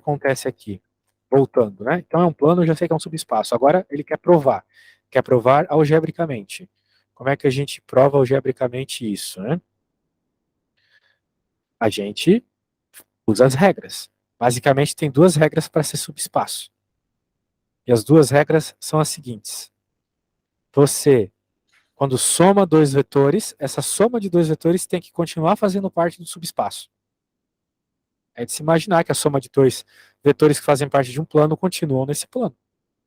acontece aqui? Voltando, né? Então é um plano, eu já sei que é um subespaço. Agora ele quer provar. Quer provar algebricamente. Como é que a gente prova algebricamente isso, né? A gente usa as regras. Basicamente tem duas regras para ser subespaço. E as duas regras são as seguintes. Você, quando soma dois vetores, essa soma de dois vetores tem que continuar fazendo parte do subespaço. É de se imaginar que a soma de dois vetores que fazem parte de um plano continuam nesse plano.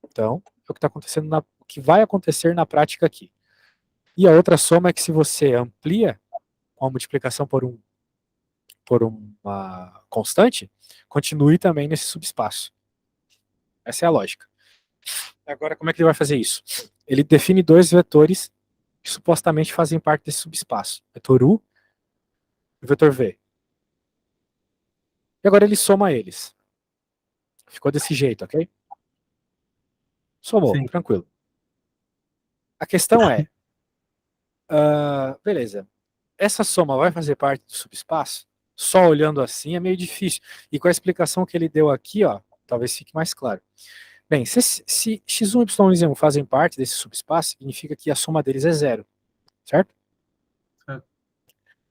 Então, é o que está acontecendo, o que vai acontecer na prática aqui. E a outra soma é que se você amplia com a multiplicação por uma constante, continue também nesse subespaço. Essa é a lógica. Agora, como é que ele vai fazer isso? Ele define dois vetores que supostamente fazem parte desse subespaço. Vetor U e vetor V. E agora ele soma eles. Ficou desse jeito, ok? Somou, Sim. tranquilo. A questão é, beleza, essa soma vai fazer parte do subespaço? Só olhando assim é meio difícil. E com a explicação que ele deu aqui, ó, talvez fique mais claro. Bem, se x1, y1 e z1 fazem parte desse subespaço, significa que a soma deles é zero, certo? Certo.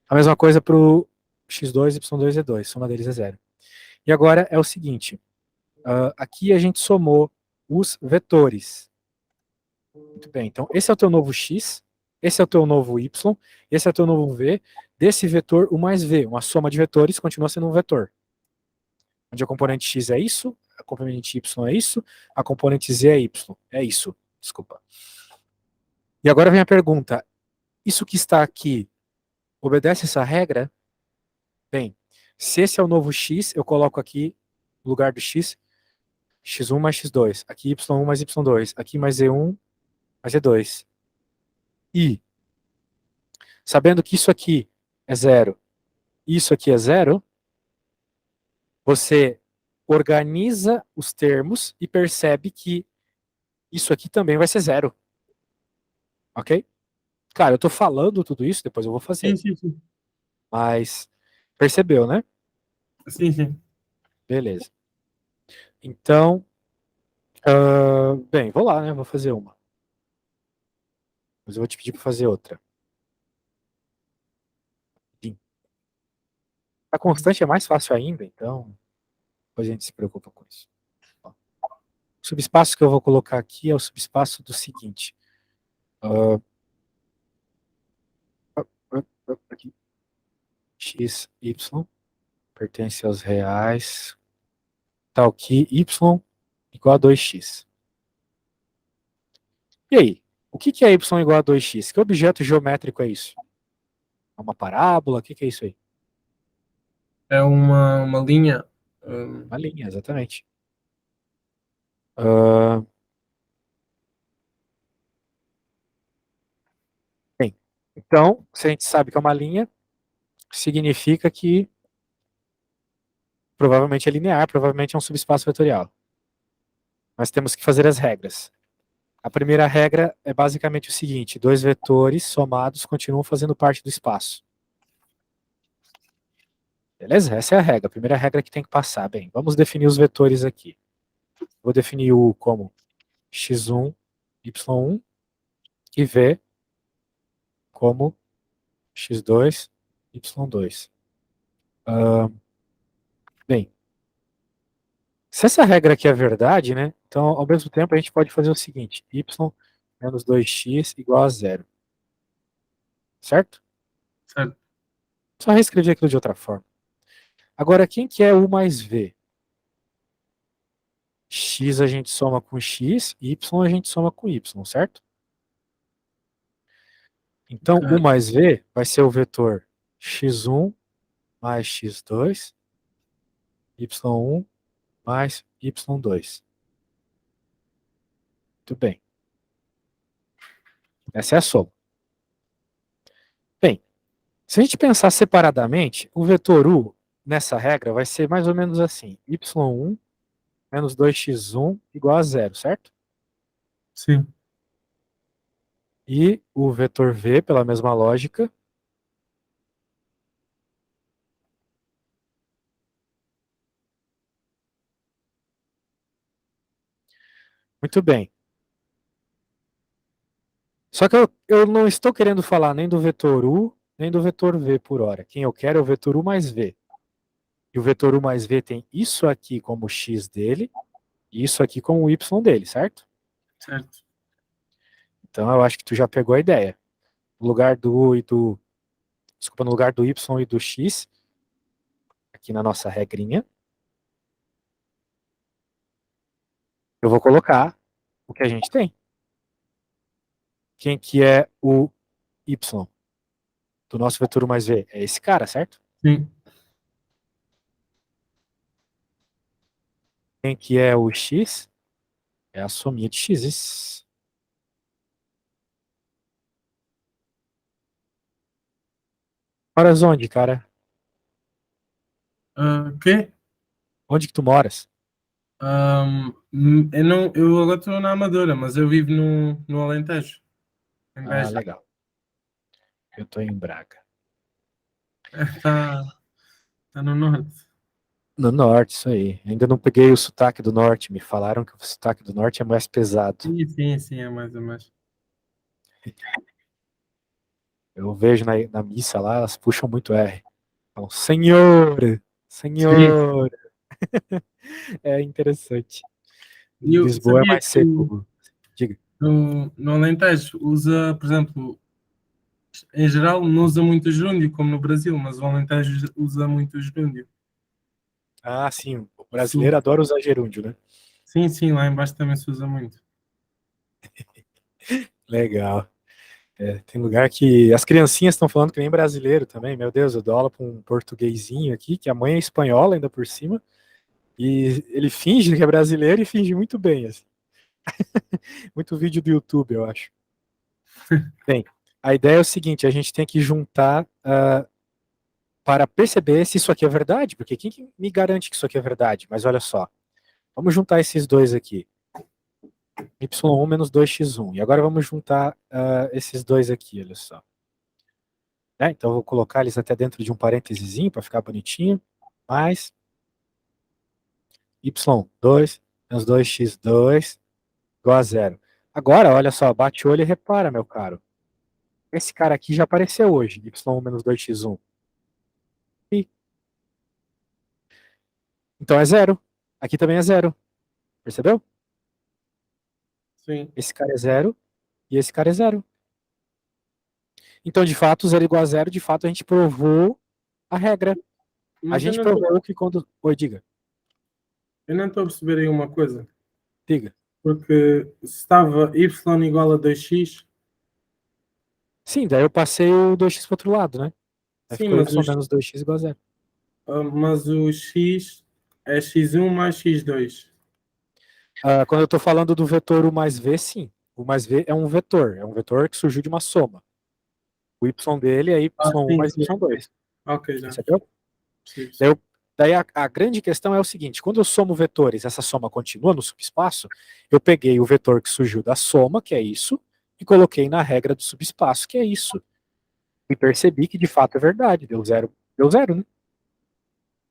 A mesma coisa para o x2, y2 e z2, a soma deles é zero. E agora é o seguinte, aqui a gente somou os vetores. Muito bem, então esse é o teu novo x, esse é o teu novo y, esse é o teu novo v, desse vetor o mais v, uma soma de vetores continua sendo um vetor. Onde a componente x é isso, a componente y é isso, a componente z é y. É isso, desculpa. E agora vem a pergunta, isso que está aqui obedece essa regra? Bem, se esse é o novo x, eu coloco aqui, no lugar do x, x1 mais x2, aqui y1 mais y2, aqui mais z1 mais z2. E, sabendo que isso aqui é zero, isso aqui é zero, você organiza os termos e percebe que isso aqui também vai ser zero. Ok? Cara, eu tô falando tudo isso, depois eu vou Sim, fazer. sim, sim. Mas percebeu, né? Sim, sim. Beleza. Então, bem, vou lá, né? Vou fazer uma. Mas eu vou te pedir para fazer outra. A constante é mais fácil ainda, então depois a gente se preocupa com isso. Ó, o subespaço que eu vou colocar aqui é o subespaço do seguinte. Aqui, x, y, pertence aos reais, tal que y igual a 2x. E aí? O que é y igual a 2x? Que objeto geométrico é isso? É uma parábola? O que é isso aí? É uma linha. Uma linha, exatamente. Uh, bem, então, se a gente sabe que é uma linha, significa que provavelmente é linear, provavelmente é um subespaço vetorial. Mas temos que fazer as regras. A primeira regra é basicamente o seguinte, dois vetores somados continuam fazendo parte do espaço. Beleza? Essa é a regra, a primeira regra que tem que passar. Bem, vamos definir os vetores aqui. Vou definir U como x1, y1 e V como x2, y2. Bem, se essa regra aqui é verdade, né? Então, ao mesmo tempo, a gente pode fazer o seguinte, y menos 2x igual a zero. Certo? Certo. Só reescrever aquilo de outra forma. Agora, quem que é U mais V? X a gente soma com X, Y a gente soma com Y, certo? Então, U Ok. mais V vai ser o vetor x1 mais x2, y1 mais y2. Muito bem. Essa é a soma. Bem, se a gente pensar separadamente, o vetor U, nessa regra, vai ser mais ou menos assim. y1 menos 2x1 igual a zero, certo? Sim. E o vetor V, pela mesma lógica, Muito bem. Só que eu não estou querendo falar nem do vetor U, nem do vetor V por hora. Quem eu quero é o vetor U mais V. E o vetor U mais V tem isso aqui como x dele, e isso aqui como y dele, certo? Certo. Então eu acho que tu já pegou a ideia. No lugar do U e do... Desculpa, no lugar do y e do x, aqui na nossa regrinha, eu vou colocar o que a gente tem. Quem que é o y do nosso vetor U mais V? É esse cara, certo? Sim. Quem que é o x? É a sominha de x's. Moras onde, cara? Quê? Onde que tu moras? Eu agora estou na Amadora, mas eu vivo no Alentejo, em Ah, Beja. legal. Eu tô em Braga. Está no norte. No norte, isso aí. Ainda não peguei o sotaque do norte. Me falaram que o sotaque do norte é mais pesado. Sim, sim, sim, é mais ou menos. Eu vejo na missa lá, elas puxam muito R. Falam, Senhor, Sim. Senhor. É interessante. Em Eu Lisboa é sabia mais que seco. Diga. no Alentejo usa, por exemplo, em geral não usa muito gerúndio, como no Brasil, mas o Alentejo usa muito gerúndio. Ah, sim. O O sul. brasileiro adora usar gerúndio, né? Sim, sim, lá embaixo também se usa muito. Legal. É, tem lugar que as criancinhas estão falando que nem brasileiro também. Meu Deus, eu dou aula para um portuguesinho aqui, que a mãe é espanhola ainda por cima. E ele finge que é brasileiro e finge muito bem, assim. Muito vídeo do YouTube, eu acho. Bem, a ideia é o seguinte, a gente tem que juntar para perceber se isso aqui é verdade, porque quem que me garante que isso aqui é verdade? Mas olha só, vamos juntar esses dois aqui. Y1 menos 2x1. E agora vamos juntar esses dois aqui, olha só. Né? Então eu vou colocar eles até dentro de um parênteses para ficar bonitinho. Mais y2 menos 2x2 igual a zero. Agora, olha só, bate o olho e repara, meu caro. Esse cara aqui já apareceu hoje, y1 menos 2x1. E, então é zero. Aqui também é zero. Percebeu? Sim. Esse cara é zero e esse cara é zero. Então, de fato, zero igual a zero, de fato, a gente provou a regra. A Mas gente provou que quando... Oi, diga. eu não estou a perceber aí uma coisa. Diga. Porque se estava y igual a 2x, Sim, daí eu passei o 2x para outro lado, né? Aí sim, ficou y menos 2x igual a zero. mas o x é x1 mais x2. Quando eu estou falando do vetor U mais V, sim. O mais V é um vetor que surgiu de uma soma. O y dele é Ah, y1 sim, mais sim. y2. Ok, já. Percebeu? Percebi. Daí, daí a grande questão é o seguinte: quando eu somo vetores, essa soma continua no subespaço, eu peguei o vetor que surgiu da soma, que é isso, e coloquei na regra do subespaço, que é isso. E percebi que de fato é verdade. Deu zero, né?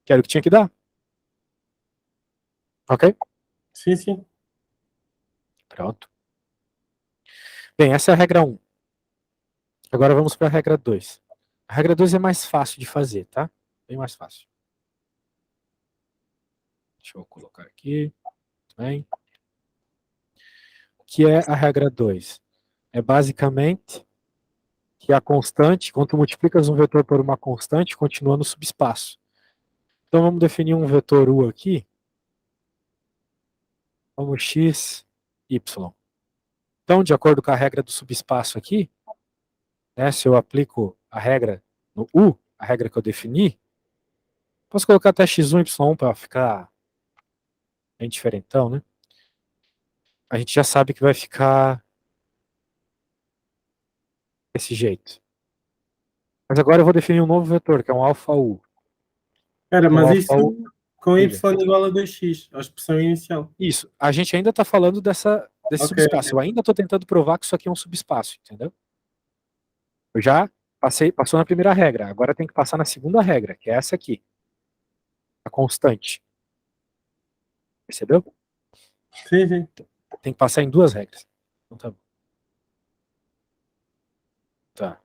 Que era o que tinha que dar. Ok? Sim, sim. Pronto. Bem, essa é a regra 1. Agora vamos para a regra 2. A regra 2 é mais fácil de fazer, tá? Bem mais fácil. Deixa eu colocar aqui. Bem. O que é a regra 2? É basicamente que a constante, quando tu multiplicas um vetor por uma constante, continua no subespaço. Então vamos definir um vetor U aqui como x, y. Então, de acordo com a regra do subespaço aqui, né, se eu aplico a regra no U, a regra que eu defini, posso colocar até x1, y1 para ficar bem diferentão, né? A gente já sabe que vai ficar desse jeito. Mas agora eu vou definir um novo vetor, que é um alfa U. Espera, Então, mas alfa isso U, com y diga. igual a 2x, a expressão inicial. Isso, a gente ainda está falando desse Ok, subespaço. Eu ok. ainda estou tentando provar que isso aqui é um subespaço, entendeu? Eu já passou na primeira regra, agora tem que passar na segunda regra, que é essa aqui, a constante. Percebeu? Sim, sim. Tem que passar em duas regras. Então tá bom. Tá.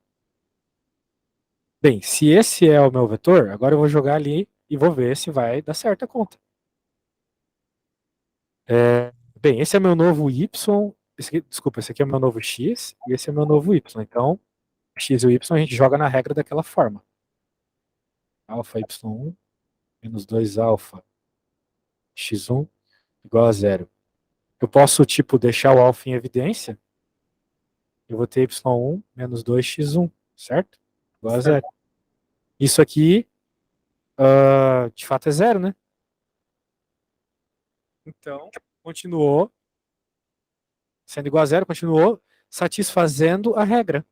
Bem, se esse é o meu vetor, agora eu vou jogar ali e vou ver se vai dar certo a conta. Bem, esse é meu novo y, desculpa, esse aqui é meu novo x e esse é meu novo y. Então, x e o y a gente joga na regra daquela forma. Alfa y1 menos 2 alfa x1 igual a zero. Eu posso, tipo, deixar o alfa em evidência. Eu vou ter y1 menos 2x1, certo? Igual a zero. Certo. Isso aqui, de fato, é zero, né? Então, continuou sendo igual a zero, continuou satisfazendo a regra,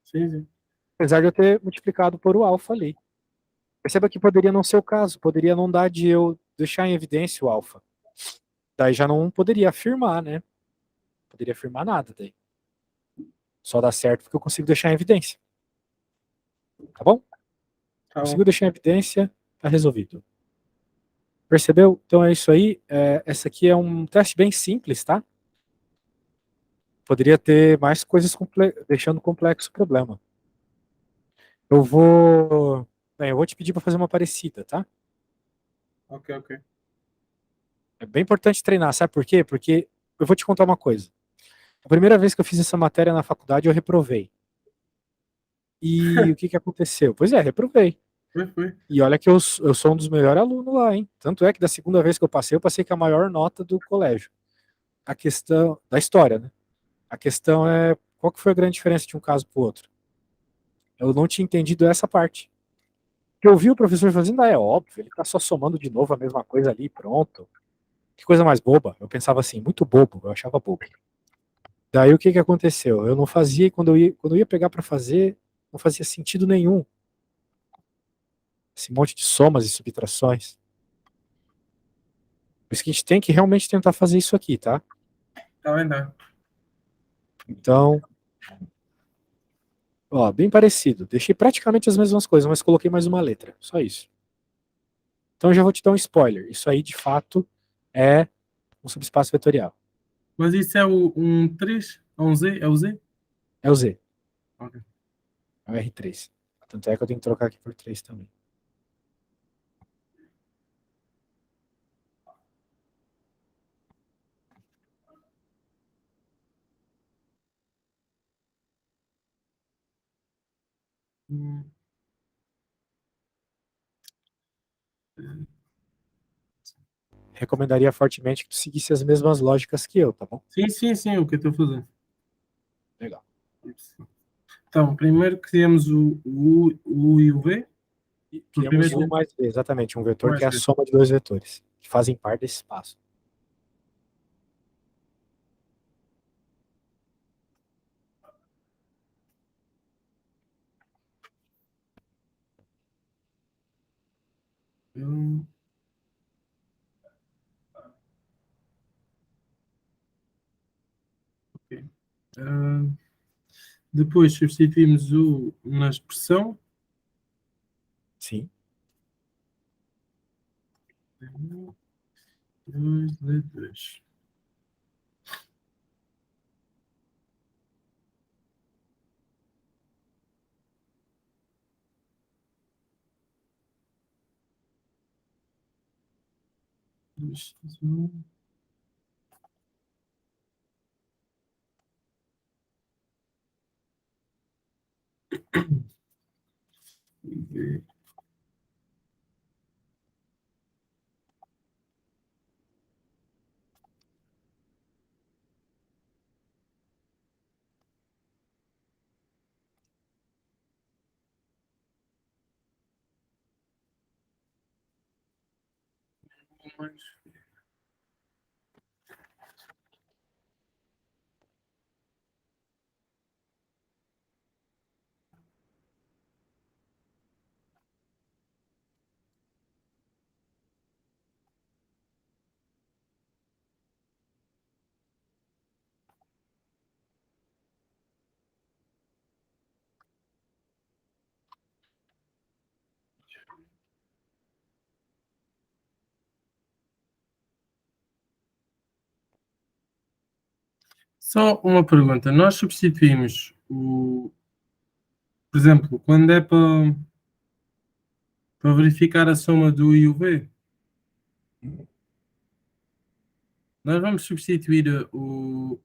Sim, sim. apesar de eu ter multiplicado por o alfa ali. Perceba que poderia não ser o caso, poderia não dar de eu deixar em evidência o alfa. Daí já não poderia afirmar, né? Poderia afirmar nada daí. Só dá certo porque eu consigo deixar em evidência. Tá bom? Tá Consigo bom. deixar em evidência, tá resolvido. Percebeu? Então é isso aí. Essa aqui é um teste bem simples, tá? Poderia ter mais coisas deixando complexo o problema. Eu vou. Bem, eu vou te pedir para fazer uma parecida, tá? Ok, ok. É bem importante treinar, sabe por quê? Porque eu vou te contar uma coisa. A primeira vez que eu fiz essa matéria na faculdade, eu reprovei. E o que que aconteceu? Pois é, reprovei. Foi, foi. E olha que eu sou um dos melhores alunos lá, hein? Tanto é que da segunda vez que eu passei com a maior nota do colégio. A questão da história, né? A questão é qual que foi a grande diferença de um caso para o outro? Eu não tinha entendido essa parte. Que eu vi o professor fazendo, é óbvio, ele está só somando de novo a mesma coisa ali, pronto. Que coisa mais boba. Eu pensava assim, muito bobo, eu achava bobo. Daí o que que aconteceu? Eu não fazia, e quando eu ia pegar para fazer, não fazia sentido nenhum. Esse monte de somas e subtrações. Por isso que a gente tem que realmente tentar fazer isso aqui, tá? Tá bem, tá. Então, ó, bem parecido. Deixei praticamente as mesmas coisas, mas coloquei mais uma letra. Só isso. Então eu já vou te dar um spoiler. Isso aí, de fato, é um subespaço vetorial. Mas isso é um 3? É um Z? É o Z? É o Z, Ok. é o R3. Tanto é que eu tenho que trocar aqui por 3 também. Hum, Recomendaria fortemente que tu seguisse as mesmas lógicas que eu, tá bom? Sim, sim, sim, o que eu estou a fazer. Legal. Então, primeiro criamos o U e o V. E Por criamos primeiro U mais V, exatamente, um vetor que mais é a V. soma de dois vetores, que fazem par desse espaço. Hum, ok. Ah, depois substituímos o na expressão. Sim. 2, D2. Só uma pergunta. Nós substituímos por exemplo, quando é para verificar a soma do U e o V, nós vamos substituir o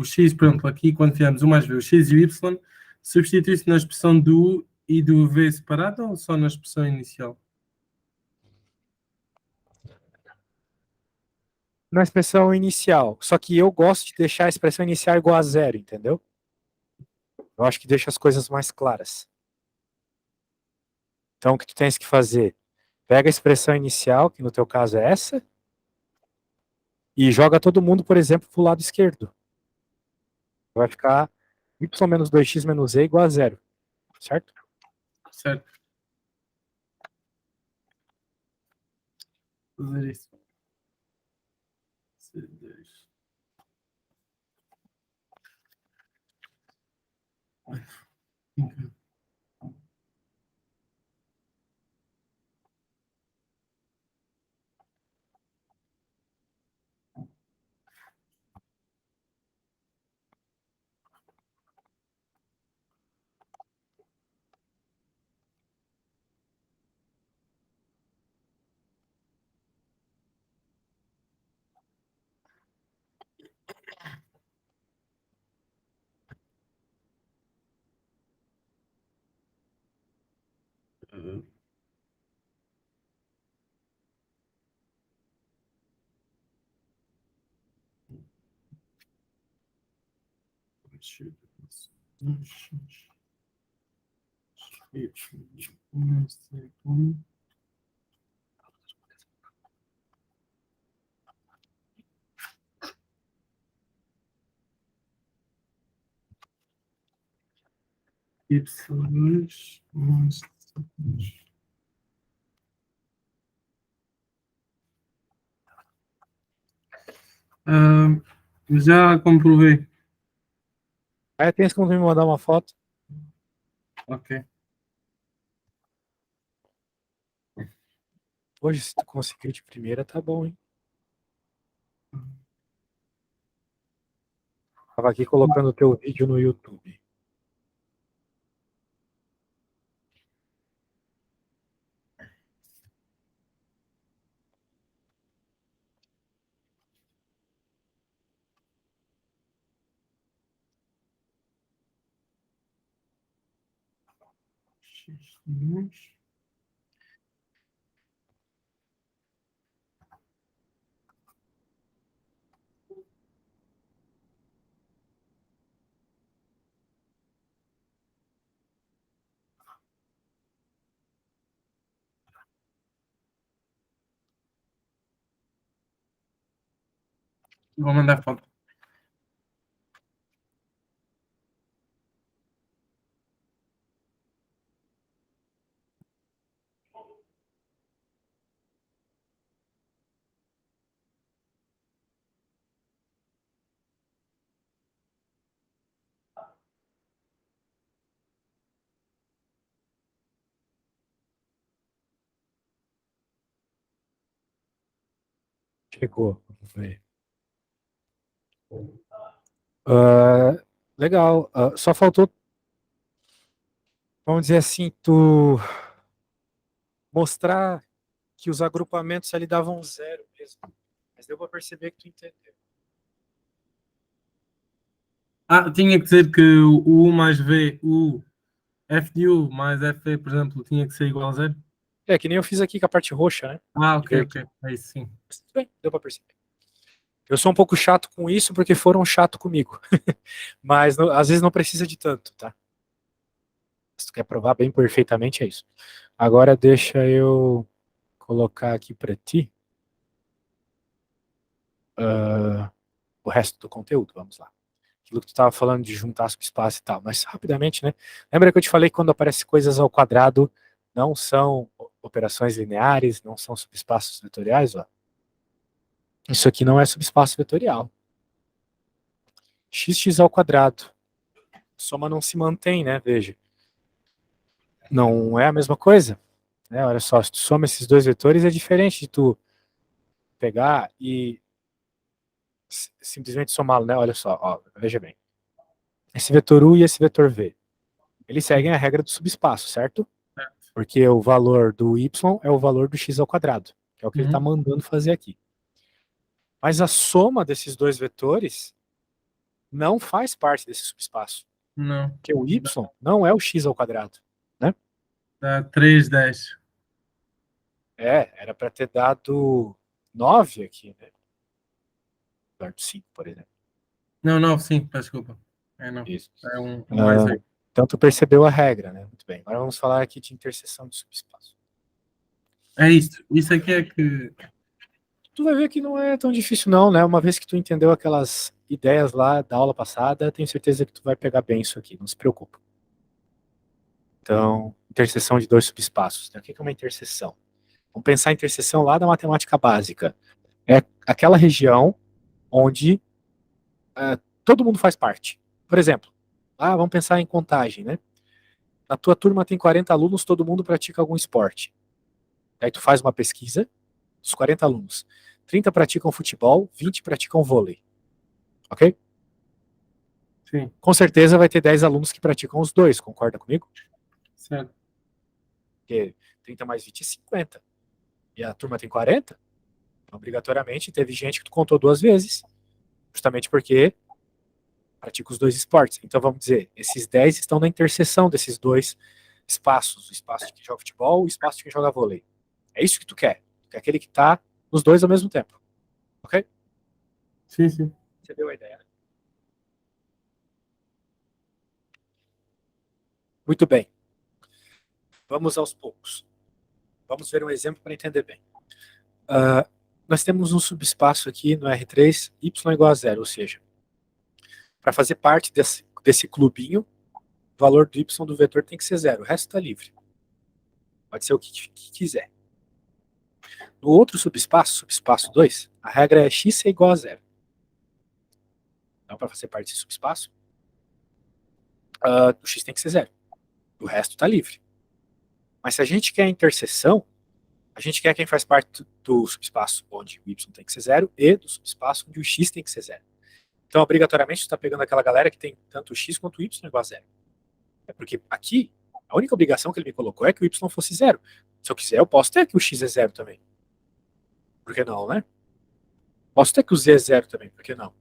x, por exemplo, aqui, quando fizermos o mais v, o x e o y, substitui-se na expressão do u e do v separado ou só na expressão inicial? Na expressão inicial. Só que eu gosto de deixar a expressão inicial igual a zero, entendeu? Eu acho que deixa as coisas mais claras. Então, o que tu tens que fazer? Pega a expressão inicial, que no teu caso é essa, e joga todo mundo, por exemplo, para o lado esquerdo. Vai ficar y menos 2x menos e igual a zero. Certo? Certo. Fazer isso. C2. Y2 mais já comprovei. Aí tens como me mandar uma foto. Ok. Hoje, se tu conseguir de primeira, tá bom, hein? Tava aqui colocando o teu vídeo no YouTube. Vou mandar foto. Chegou. Vamos ver. Legal. Só faltou, vamos dizer assim, tu mostrar que os agrupamentos ali davam zero mesmo. Mas deu para perceber que tu entendeu. Tinha que dizer que o U mais V, o F de U mais FV, por exemplo, tinha que ser igual a zero? É, que nem eu fiz aqui com a parte roxa, né? Ok, ok. É isso, sim. Mas tudo bem, deu para perceber. Eu sou um pouco chato com isso porque foram chato comigo. Mas às vezes não precisa de tanto, tá? Se tu quer provar bem perfeitamente, é isso. Agora deixa eu colocar aqui para ti o resto do conteúdo. Vamos lá. Aquilo que tu estava falando de juntar subespaço e tal. Mas rapidamente, né? Lembra que eu te falei que quando aparecem coisas ao quadrado não são operações lineares, não são subespaços vetoriais? Ó. Isso aqui não é subespaço vetorial. X ao quadrado. Soma não se mantém, né? Veja. Não é a mesma coisa. Né? Olha só, se tu soma esses dois vetores, é diferente de tu pegar e simplesmente somá-lo, né? Olha só, ó, veja bem. Esse vetor U e esse vetor V, eles seguem a regra do subespaço, certo? Porque o valor do y é o valor do x ao quadrado, que é o que ele está mandando fazer aqui. Mas a soma desses dois vetores não faz parte desse subespaço. Não. Porque o y não é o x ao quadrado, né? Dá 3, 10. Era para ter dado 9 aqui, né? Lugar do 5, por exemplo. Não, 9, sim, peço desculpa. Não. Isso. É um mais 8. Então tu percebeu a regra, né? Muito bem. Agora vamos falar aqui de interseção de subespaço. É isto. Isso aqui é que. Tu vai ver que não é tão difícil não, né? Uma vez que tu entendeu aquelas ideias lá da aula passada, tenho certeza que tu vai pegar bem isso aqui, não se preocupa. Então, interseção de dois subespaços. Né? O que é uma interseção? Vamos pensar em interseção lá da matemática básica. É aquela região onde todo mundo faz parte. Por exemplo, vamos pensar em contagem, né? Na tua turma tem 40 alunos, todo mundo pratica algum esporte. Aí tu faz uma pesquisa, dos 40 alunos, 30 praticam futebol, 20 praticam vôlei. Ok? Sim. Com certeza vai ter 10 alunos que praticam os dois, concorda comigo? Certo. Porque 30 mais 20 é 50. E a turma tem 40, então, obrigatoriamente teve gente que tu contou duas vezes, justamente porque pratica os dois esportes. Então vamos dizer, esses 10 estão na interseção desses dois espaços, o espaço de quem joga futebol e o espaço de quem joga vôlei. É isso que tu quer. Tu quer aquele que está nos dois ao mesmo tempo. Ok? Sim, sim. Você deu a ideia, né? Muito bem. Vamos aos poucos. Vamos ver um exemplo para entender bem. Nós temos um subespaço aqui no R3, y igual a zero, ou seja, para fazer parte desse clubinho, o valor do y do vetor tem que ser zero, o resto está livre. Pode ser o que quiser. No outro subespaço 2, a regra é x é igual a zero. Então, para fazer parte desse subespaço, o x tem que ser zero. O resto está livre. Mas se a gente quer a interseção, a gente quer quem faz parte do subespaço onde o y tem que ser zero e do subespaço onde o x tem que ser zero. Então, obrigatoriamente, você está pegando aquela galera que tem tanto o x quanto o y igual a zero. É porque aqui, a única obrigação que ele me colocou é que o y fosse zero. Se eu quiser, eu posso ter que o x é zero também. Por que não, né? Posso ter que o z é zero também, por que não?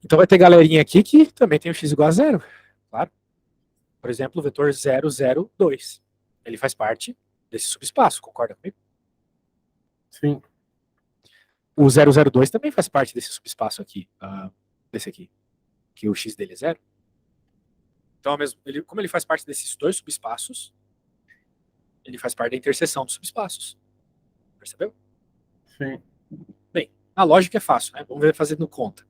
Então vai ter galerinha aqui que também tem o x igual a zero. Claro. Por exemplo, o vetor 002. Ele faz parte desse subespaço, concorda comigo? Sim. O 002 também faz parte desse subespaço aqui, desse aqui, que o x dele é zero. Então, como ele faz parte desses dois subespaços, ele faz parte da interseção dos subespaços. Percebeu? Sim. Bem, a lógica é fácil, né? Vamos ver fazendo conta.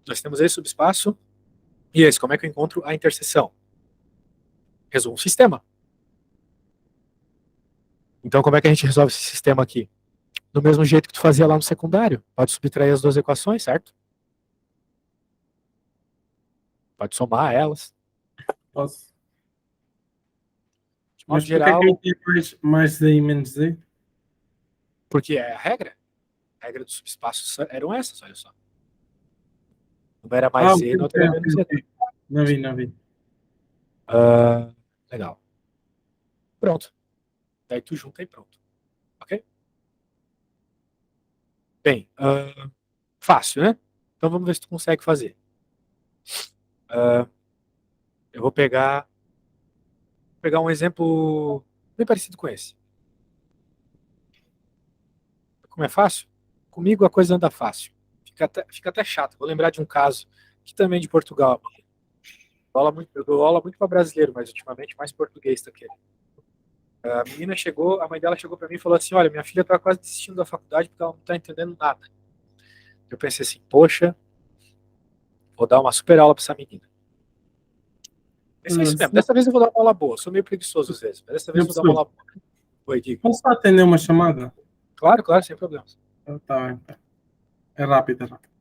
Nós temos esse subespaço e esse. Como é que eu encontro a interseção? Resumo o sistema. Então, como é que a gente resolve esse sistema aqui? Do mesmo jeito que tu fazia lá no secundário. Pode subtrair as duas equações, certo? Pode somar elas. Posso. De modo Mas porquê é que geral, tem mais Z e menos Z? porque é a regra. A regra dos subespaços eram essas, olha só. Uma era mais Z, Ok, na outra era ok, menos Z. ok. Não vi, não vi. Legal. Pronto. Daí tu junta e pronto. Ok? Bem, fácil, né? Então vamos ver se tu consegue fazer. Eu vou pegar um exemplo bem parecido com esse. Como é fácil? Comigo a coisa anda fácil. Fica até chato. Vou lembrar de um caso que também de Portugal. Eu dou aula muito para brasileiro, mas ultimamente mais português do que. A menina chegou, a mãe dela chegou para mim e falou assim: Olha, minha filha está quase desistindo da faculdade porque ela não está entendendo nada. Eu pensei assim: Poxa, vou dar uma super aula para essa menina. Pensei isso mesmo. Dessa vez eu vou dar uma aula boa. Sou meio preguiçoso às vezes, mas dessa vez eu vou dar uma Professor, aula boa. Oi, diga. posso só atender uma chamada? Claro, claro, sem problemas. Tá bem. É rápido, é rápido.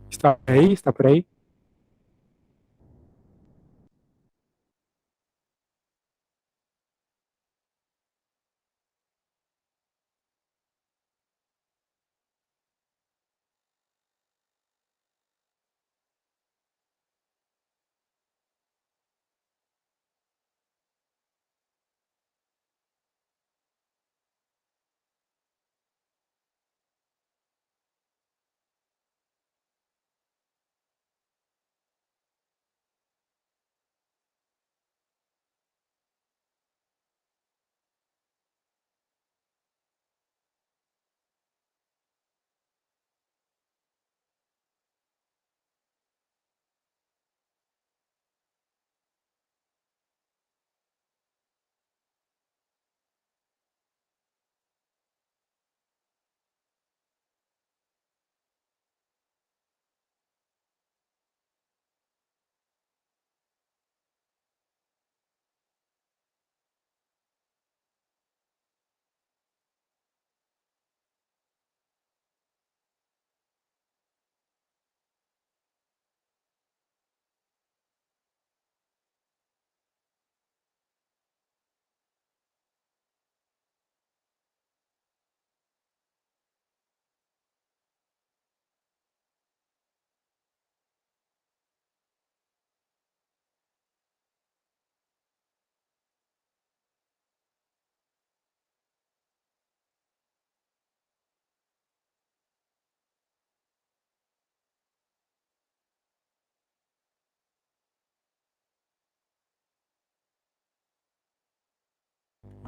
Está aí? Está por aí?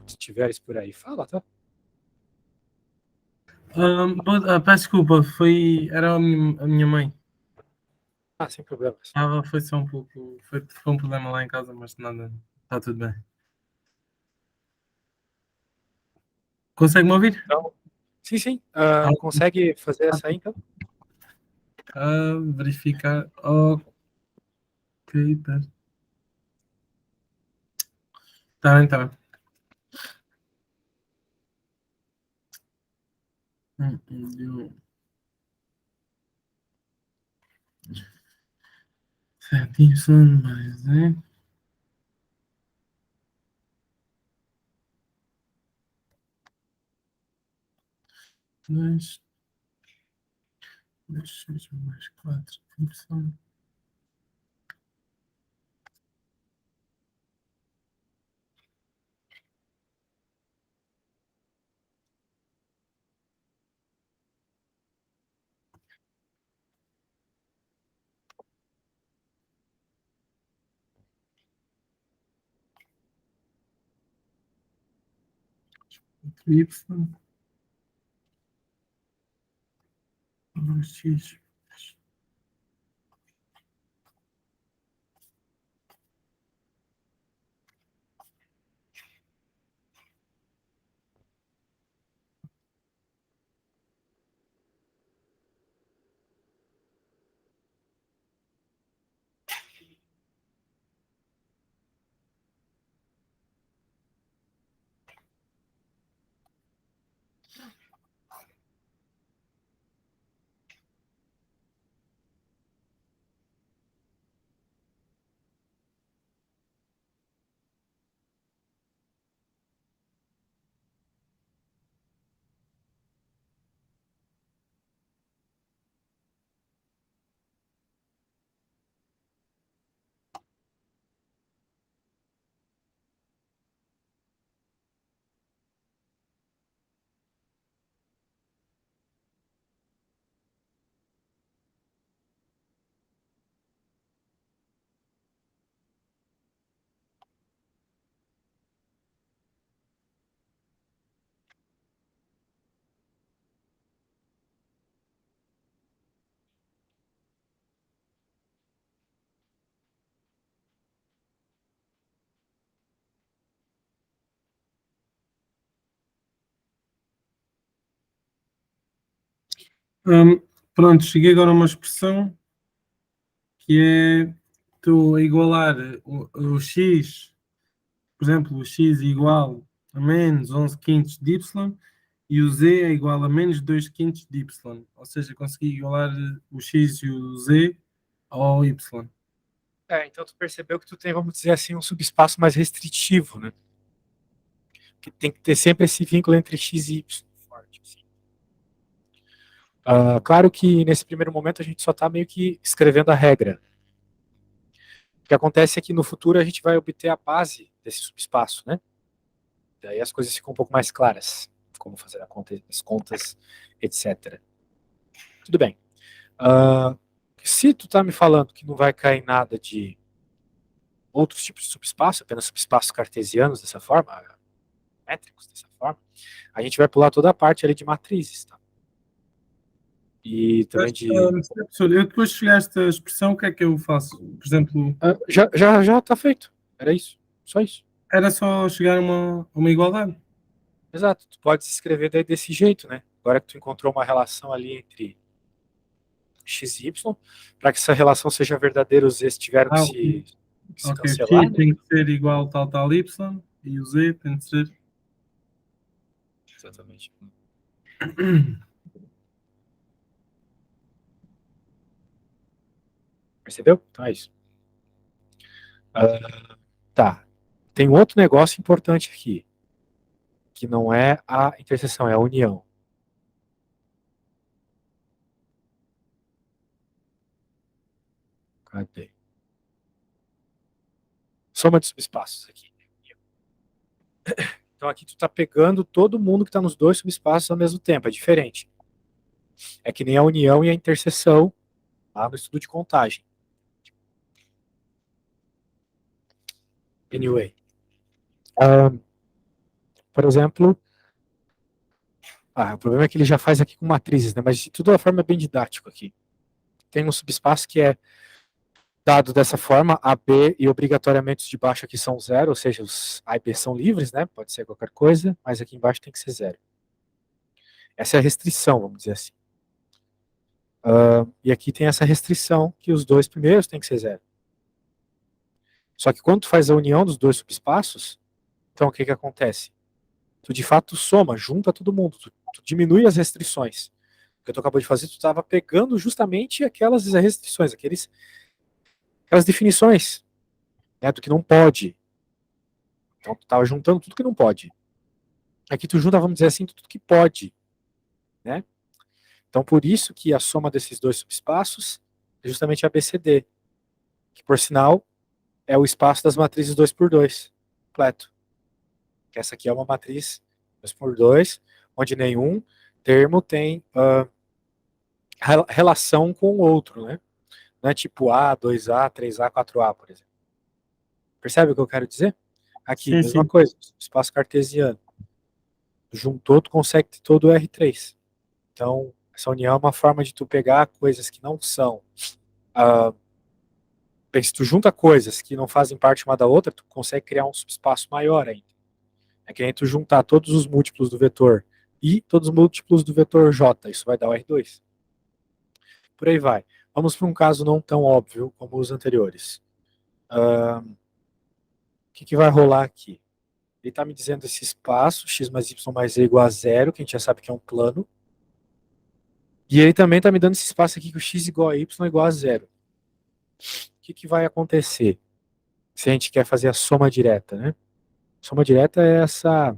Se tiveres por aí, fala, tá? Peço desculpa, era a minha mãe. Ah, sem problemas. Foi só um pouco. Foi um problema lá em casa, mas nada. Está tudo bem. Consegue-me ouvir? Então, sim, sim. Ah, Consegue fazer essa aí, então? verificar. Ok, pera. Tá bem, tá bem. Deu 7y mais dois 2x mais 4y. Y, 2x. Pronto, cheguei agora a uma expressão que é estou a igualar o x, por exemplo, o x igual a menos 11 quintos de y e o z é igual a menos 2 quintos de y. Ou seja, consegui igualar o x e o z ao y. Então tu percebeu que tu tem, vamos dizer assim, um subespaço mais restritivo, né? Que tem que ter sempre esse vínculo entre x e y forte. Assim. Claro que nesse primeiro momento a gente só está meio que escrevendo a regra. O que acontece é que no futuro a gente vai obter a base desse subespaço, né? Daí as coisas ficam um pouco mais claras, como fazer as contas, etc. Tudo bem. Se tu tá me falando que não vai cair nada de outros tipos de subespaço, apenas subespaços cartesianos dessa forma, métricos dessa forma, a gente vai pular toda a parte ali de matrizes, tá? E também de... Professor, eu depois de chegar a esta expressão, o que é que eu faço? Por exemplo, já tá feito. Era isso. Só isso. era só chegar a uma igualdade. Exato. Tu pode se escrever daí desse jeito, né? Agora que tu encontrou uma relação ali entre x e y, para que essa relação seja verdadeira, os z's tiveram que se Ok, cancelar. x tem que ser igual tal y e o z tem que ser... Exatamente. Percebeu? Então é isso. Tá. Tem um outro negócio importante aqui, que não é a interseção, é a união. Cadê? Soma de subespaços aqui. Então aqui tu tá pegando todo mundo que está nos dois subespaços ao mesmo tempo, é diferente. É que nem a união e a interseção lá no estudo de contagem. Anyway. Por exemplo, o problema é que ele já faz aqui com matrizes, né? Mas de toda forma é bem didático aqui. Tem um subespaço que é dado dessa forma, A, B e obrigatoriamente os de baixo aqui são zero, ou seja, os A e B são livres, né? Pode ser qualquer coisa, mas aqui embaixo tem que ser zero. Essa é a restrição, vamos dizer assim. E aqui tem essa restrição que os dois primeiros tem que ser zero. Só que quando tu faz a união dos dois subespaços, então o que que acontece? Tu de fato soma, junta todo mundo, tu diminui as restrições. O que tu acabou de fazer, tu estava pegando justamente aquelas restrições, aquelas definições, né, do que não pode. Então tu estava juntando tudo que não pode. Aqui tu junta, vamos dizer assim, tudo que pode, né? Então por isso que a soma desses dois subespaços é justamente a ABCD, que por sinal é o espaço das matrizes 2 por 2 completo. Essa aqui é uma matriz 2 por 2, onde nenhum termo tem relação com o outro, né? Não é tipo A, 2A, 3A, 4A, por exemplo. Percebe o que eu quero dizer? Aqui, Sim, mesma sim. coisa, espaço cartesiano. Juntou, tu consegue ter todo o R3. Então, essa união é uma forma de tu pegar coisas que não são... se tu junta coisas que não fazem parte uma da outra, tu consegue criar um subespaço maior ainda. É que nem tu juntar todos os múltiplos do vetor I, todos os múltiplos do vetor J. Isso vai dar o R2. Por aí vai. Vamos para um caso não tão óbvio como os anteriores. O que vai rolar aqui? Ele está me dizendo esse espaço, x mais y mais e igual a zero, que a gente já sabe que é um plano. E ele também está me dando esse espaço aqui que o x igual a y igual a zero. O que vai acontecer se a gente quer fazer a soma direta, né? Soma direta é essa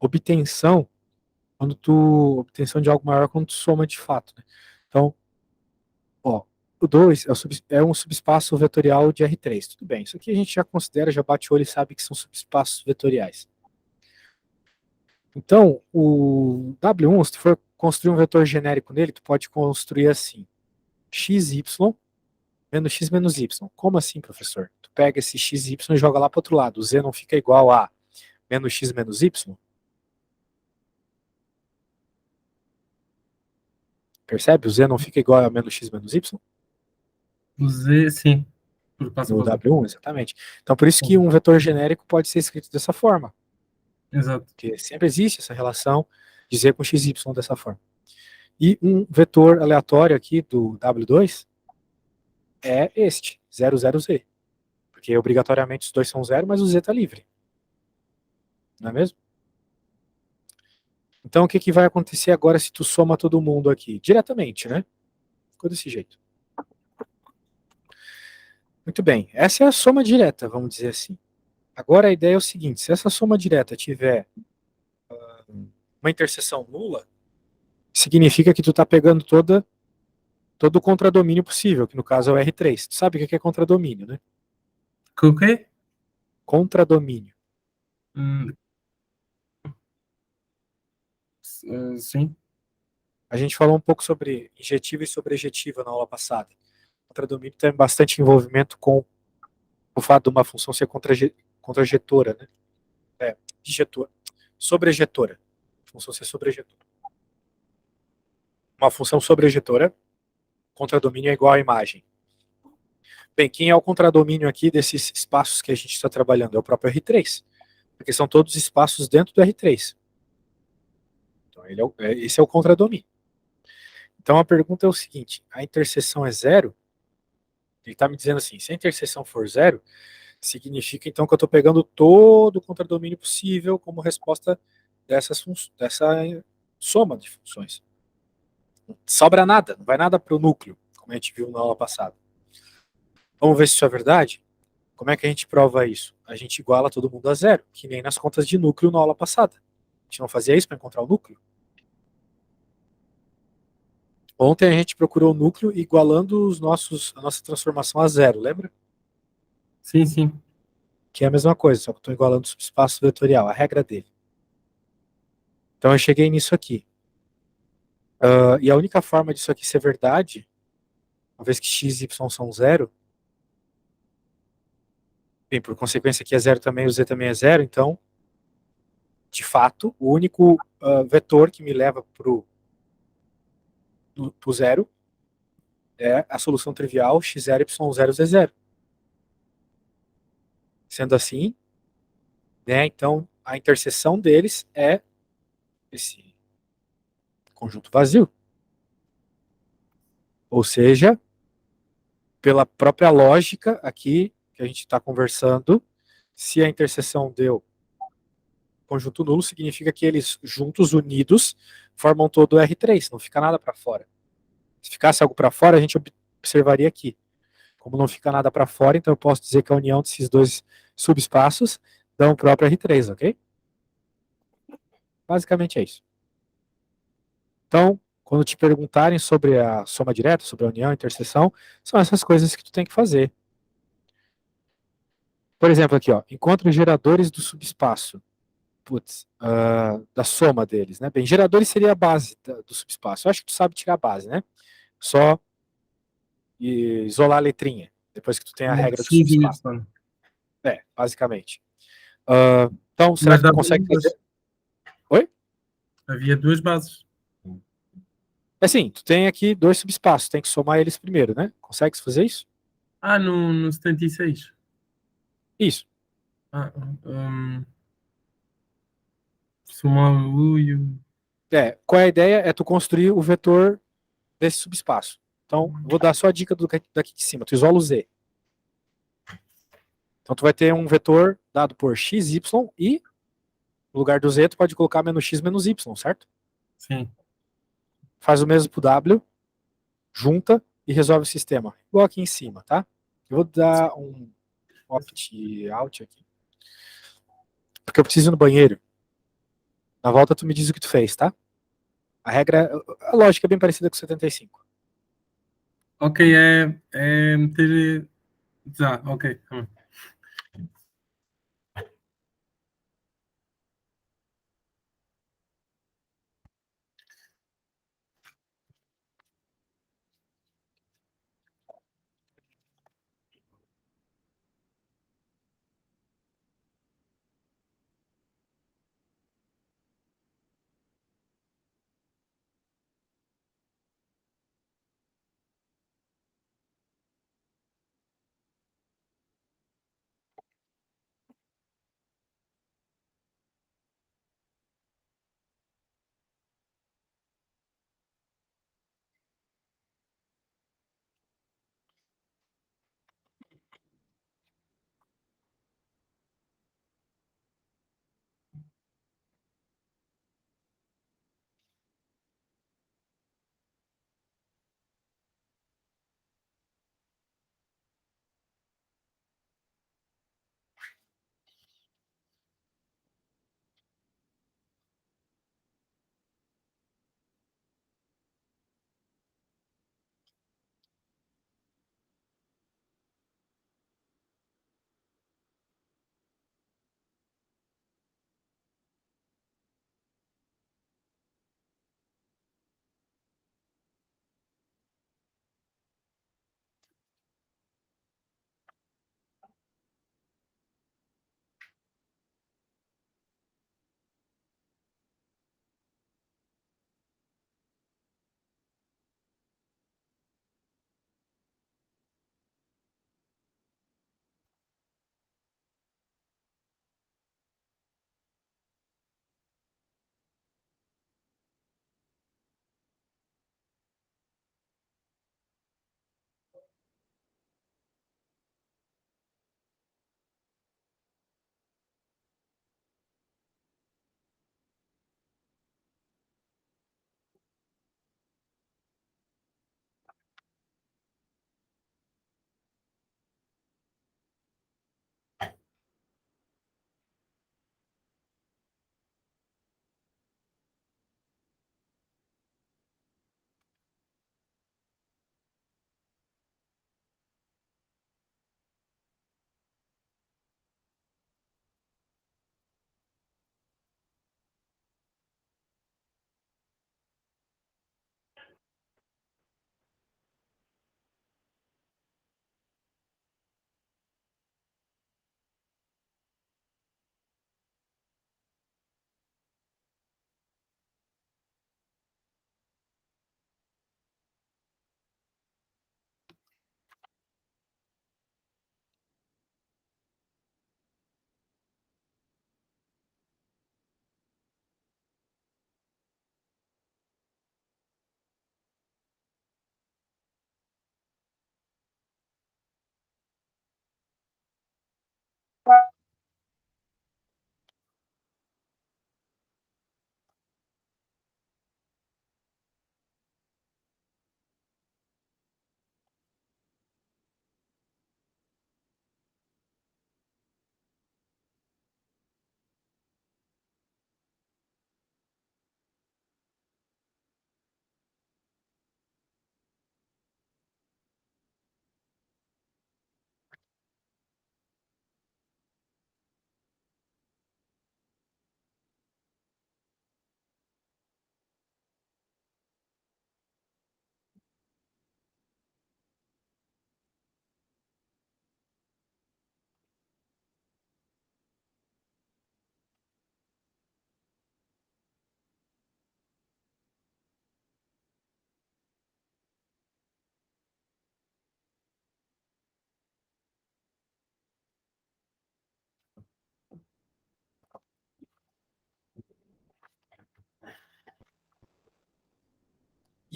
obtenção obtenção de algo maior quando tu soma de fato, né? Então, ó, o 2 é um subespaço vetorial de R3. Tudo bem, isso aqui a gente já considera, já bate o olho e sabe que são subespaços vetoriais. Então, o W1, se tu for construir um vetor genérico nele, tu pode construir assim, xy menos x menos y. Como assim, professor? Tu pega esse xy e joga lá para o outro lado. O z não fica igual a menos x menos y? Percebe? O z não fica igual a menos x menos y? O z, sim. Por passa No para o W1, exatamente. Então, por isso que um vetor genérico pode ser escrito dessa forma. Exato. Porque sempre existe essa relação de z com xy dessa forma. E um vetor aleatório aqui do W2 é este, 0, 0, z. Porque obrigatoriamente os dois são zero, mas o z está livre. Não é mesmo? Então, o que, que vai acontecer agora se tu soma todo mundo aqui? Diretamente, né? Ficou desse jeito. Muito bem. Essa é a soma direta, vamos dizer assim. Agora a ideia é o seguinte: se essa soma direta tiver uma interseção nula, significa que tu está pegando todo o contradomínio possível, que no caso é o R3. Tu sabe o que é contradomínio, né? Com o quê? Contradomínio. Hum, sim. A gente falou um pouco sobre injetiva e sobrejetiva na aula passada. Contradomínio tem bastante envolvimento com o fato de uma função ser contrajetora, né? Dijetora. Sobrejetora. A função ser sobrejetora. Uma função sobrejetora, contradomínio é igual à imagem. Bem, quem é o contradomínio aqui desses espaços que a gente está trabalhando? É o próprio R3, porque são todos espaços dentro do R3. Então, esse é o contradomínio. Então, a pergunta é o seguinte: a interseção é zero? Ele está me dizendo assim, se a interseção for zero, significa então que eu estou pegando todo o contradomínio possível como resposta dessa soma de funções. Não sobra nada, não vai nada para o núcleo, como a gente viu na aula passada. Vamos ver se isso é verdade? Como é que a gente prova isso? A gente iguala todo mundo a zero, que nem nas contas de núcleo na aula passada. A gente não fazia isso para encontrar o núcleo? Ontem a gente procurou o núcleo igualando a nossa transformação a zero, lembra? Sim, sim. Que é a mesma coisa, só que eu estou igualando o subespaço vetorial, a regra dele. Então eu cheguei nisso aqui. E a única forma disso aqui ser verdade, uma vez que x e y são zero, bem, por consequência aqui é zero também, o z também é zero, então, de fato, o único vetor que me leva para o zero é a solução trivial x0, y0, z0. Sendo assim, né, então a interseção deles é esse conjunto vazio. Ou seja, pela própria lógica aqui que a gente está conversando, se a interseção deu conjunto nulo, significa que eles juntos, unidos, formam todo o R3, não fica nada para fora. Se ficasse algo para fora, a gente observaria aqui. Como não fica nada para fora, então eu posso dizer que a união desses dois subespaços dá o próprio R3, ok? Basicamente é isso. Então, quando te perguntarem sobre a soma direta, sobre a união, a interseção, são essas coisas que tu tem que fazer. Por exemplo, aqui, ó, encontre os geradores do subespaço. Putz, da soma deles, né? Bem, geradores seria a base do subespaço. Eu acho que tu sabe tirar a base, né? Só isolar a letrinha, depois que tu tem a regra do X e subespaço. Y. Basicamente. Então, será Mas que tu dava consegue duas. fazer? Oi? Havia duas bases. Assim, tu tem aqui dois subespaços, tem que somar eles primeiro, né? Consegue fazer isso? Ah, no 76. Isso. Ah, um, somar o U e o. Qual é a ideia? É tu construir o vetor desse subespaço. Então, vou dar só a dica daqui de cima. Tu isola o Z. Então, tu vai ter um vetor dado por x, y e, no lugar do Z, tu pode colocar menos x menos y, certo? Sim. Faz o mesmo pro W, junta e resolve o sistema. Igual aqui em cima, tá? Eu vou dar um opt-out aqui. Porque eu preciso ir no banheiro. Na volta, tu me diz o que tu fez, tá? A lógica é bem parecida com 75. Ok, é meter. Já, ok.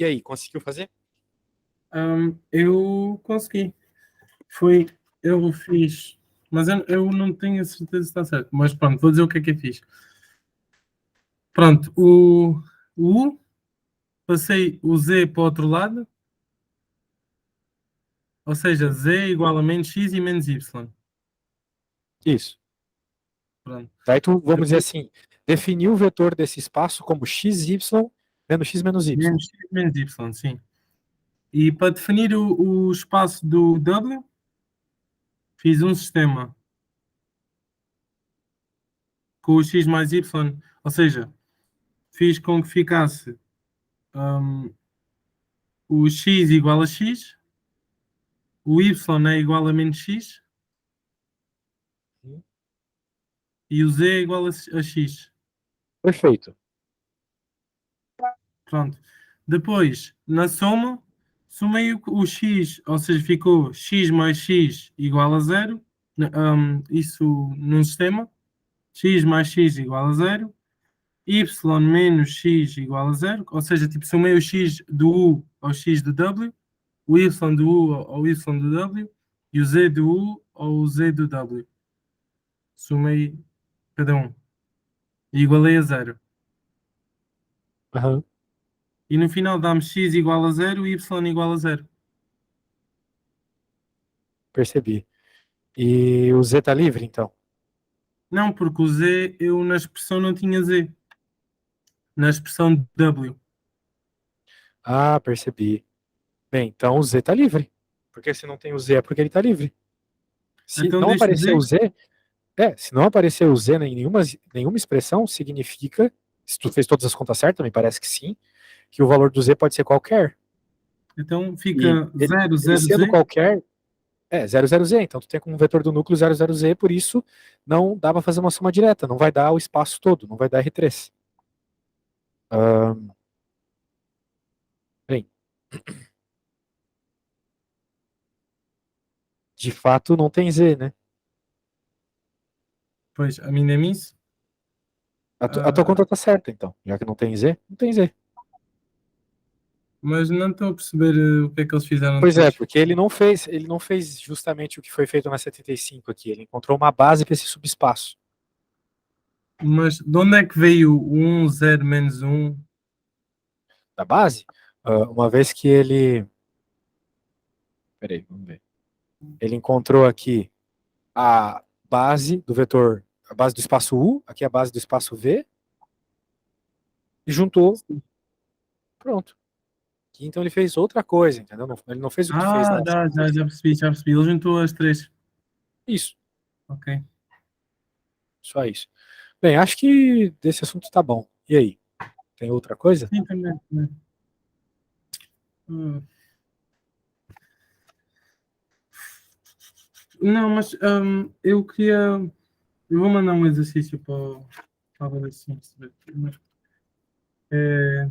E aí, conseguiu fazer? Eu consegui. Eu fiz, mas eu não tenho a certeza se está certo. Mas pronto, vou dizer o que eu fiz. Pronto, o U, passei o Z para o outro lado, ou seja, Z é igual a menos X e menos Y. Isso. Pronto. Daí tu, vamos dizer Depois, assim, definiu o vetor desse espaço como xy menos x menos y. menos X menos Y, sim. E para definir o espaço do W, fiz um sistema com o X mais Y, ou seja, fiz com que ficasse o X igual a X, o Y é igual a menos X e o Z é igual a X. Perfeito. Pronto. Depois, na soma, somei o X, ou seja, ficou X mais X igual a zero. Isso num sistema. X mais X igual a zero. Y menos X igual a zero. Ou seja, tipo, somei o X do U ao X do W, o Y do U ao Y do W e o Z do U ao Z do W. Somei cada um. E igualei a zero. Aham, E no final dá-me X igual a zero e Y igual a zero. percebi. E o z tá livre, então? Não, porque o Z, eu na expressão não tinha Z. Na expressão W. Ah, percebi. Bem, então o z tá livre. Porque se não tem o z é porque ele tá livre. Se Então não deste aparecer o Z, z, se não aparecer o z em nenhuma expressão, significa, se tu fez todas as contas certas, me parece que sim, que o valor do z pode ser qualquer. então E fica ele, zero ele zero sendo Z. qualquer, é 00z. Então tu tem como vetor do núcleo 00z, por isso não dá para fazer uma soma direta, não vai dar o espaço todo, não vai dar R3. Bem, de fato não tem z, né? Pois, a minha é isso. A tua conta tá certa, então. Já que não tem z, não tem z. Mas não estou a perceber o que é que eles fizeram Pois é, depois. porque ele não fez justamente o que foi feito na 75 aqui. Ele encontrou uma base para esse subespaço. Mas de onde é que veio o 1, 0, menos 1? Da base, uma vez que ele. Peraí, vamos ver. Ele encontrou aqui a base do vetor, a base do espaço U, aqui a base do espaço V, e juntou, pronto. Aqui, então ele fez outra coisa, entendeu? Ele não fez o que tu fez Ah, na já 75. percebi, já percebi. Ele juntou as três. Isso, Ok. só isso. Bem, acho que desse assunto tá bom. E aí? Tem outra coisa? Sim, também. Também. Hum. Não, mas eu queria. Eu vou mandar um exercício para a avaliação. É,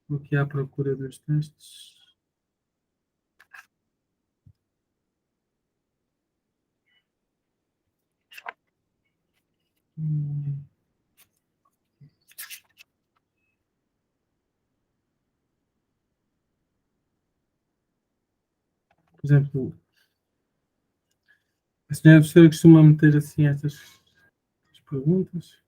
vou aqui à procura dos testes. Hum. Por exemplo, a senhora professora costuma meter assim estas perguntas.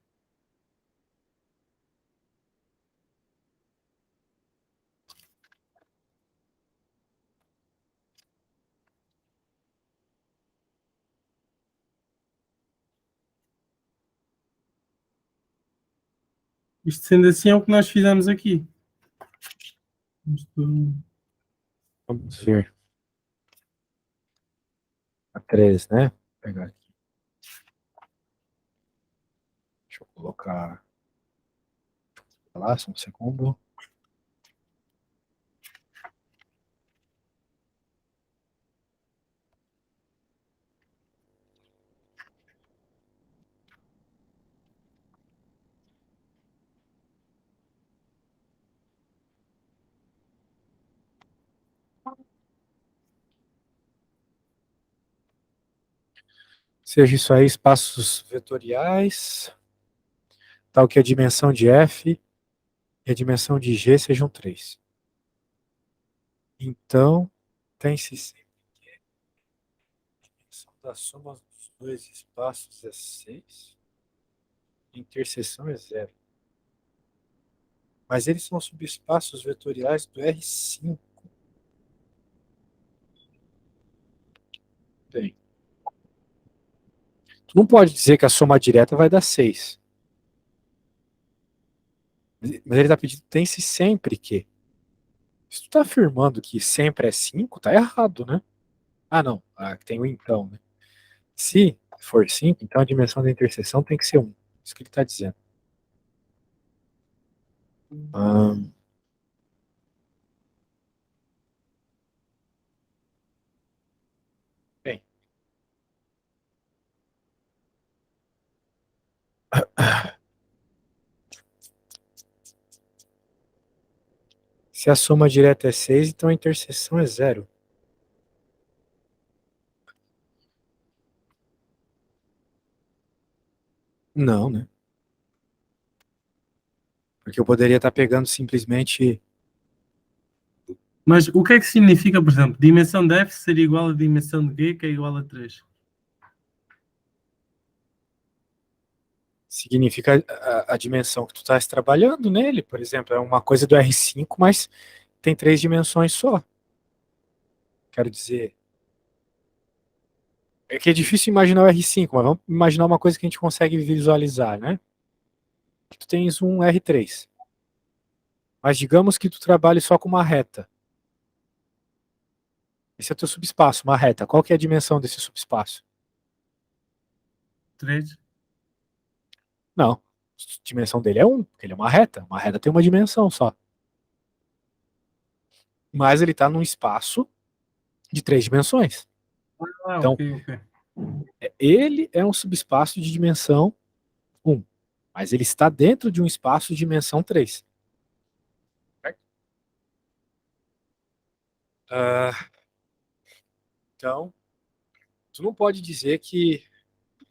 Isto sendo assim é o que nós fizemos aqui. Isto, Vamos ver. A 3, né? Vou pegar aqui. Deixa eu colocar lá, só um segundo. Seja isso aí, espaços vetoriais. tal que a dimensão de F e a dimensão de G sejam 3. Então, tem-se sempre que a dimensão da soma dos dois espaços é 6, a interseção é 0. Mas eles são subespaços vetoriais do R5. Bem, tu não pode dizer que a soma direta vai dar 6. Mas ele está pedindo, tem-se sempre que. Se tu está afirmando que sempre é 5, tá errado, né? Ah, não. Tem o então, né? Se for 5, então a dimensão da interseção tem que ser 1. Isso que ele está dizendo. Bem. Se a soma direta é 6, então a interseção é 0. Não, né? Porque eu poderia estar pegando simplesmente... Mas o que é que significa, por exemplo, dimensão de F seria igual a dimensão de G, que é igual a 3? Significa a dimensão que tu estás trabalhando nele. Por exemplo, é uma coisa do R5, mas tem 3 dimensões só. Quero dizer... É que é difícil imaginar o R5, mas vamos imaginar uma coisa que a gente consegue visualizar, né? Tu tens um R3. Mas digamos que tu trabalhe só com uma reta. Esse é o teu subespaço, uma reta. Qual que é a dimensão desse subespaço? 3? Não. A dimensão dele é 1, porque ele é uma reta. Uma reta tem uma dimensão só. Mas ele está num espaço de 3 dimensões. Então, Ok. ele é um subespaço de dimensão 1. Mas ele está dentro de um espaço de dimensão 3. Então, tu não pode dizer que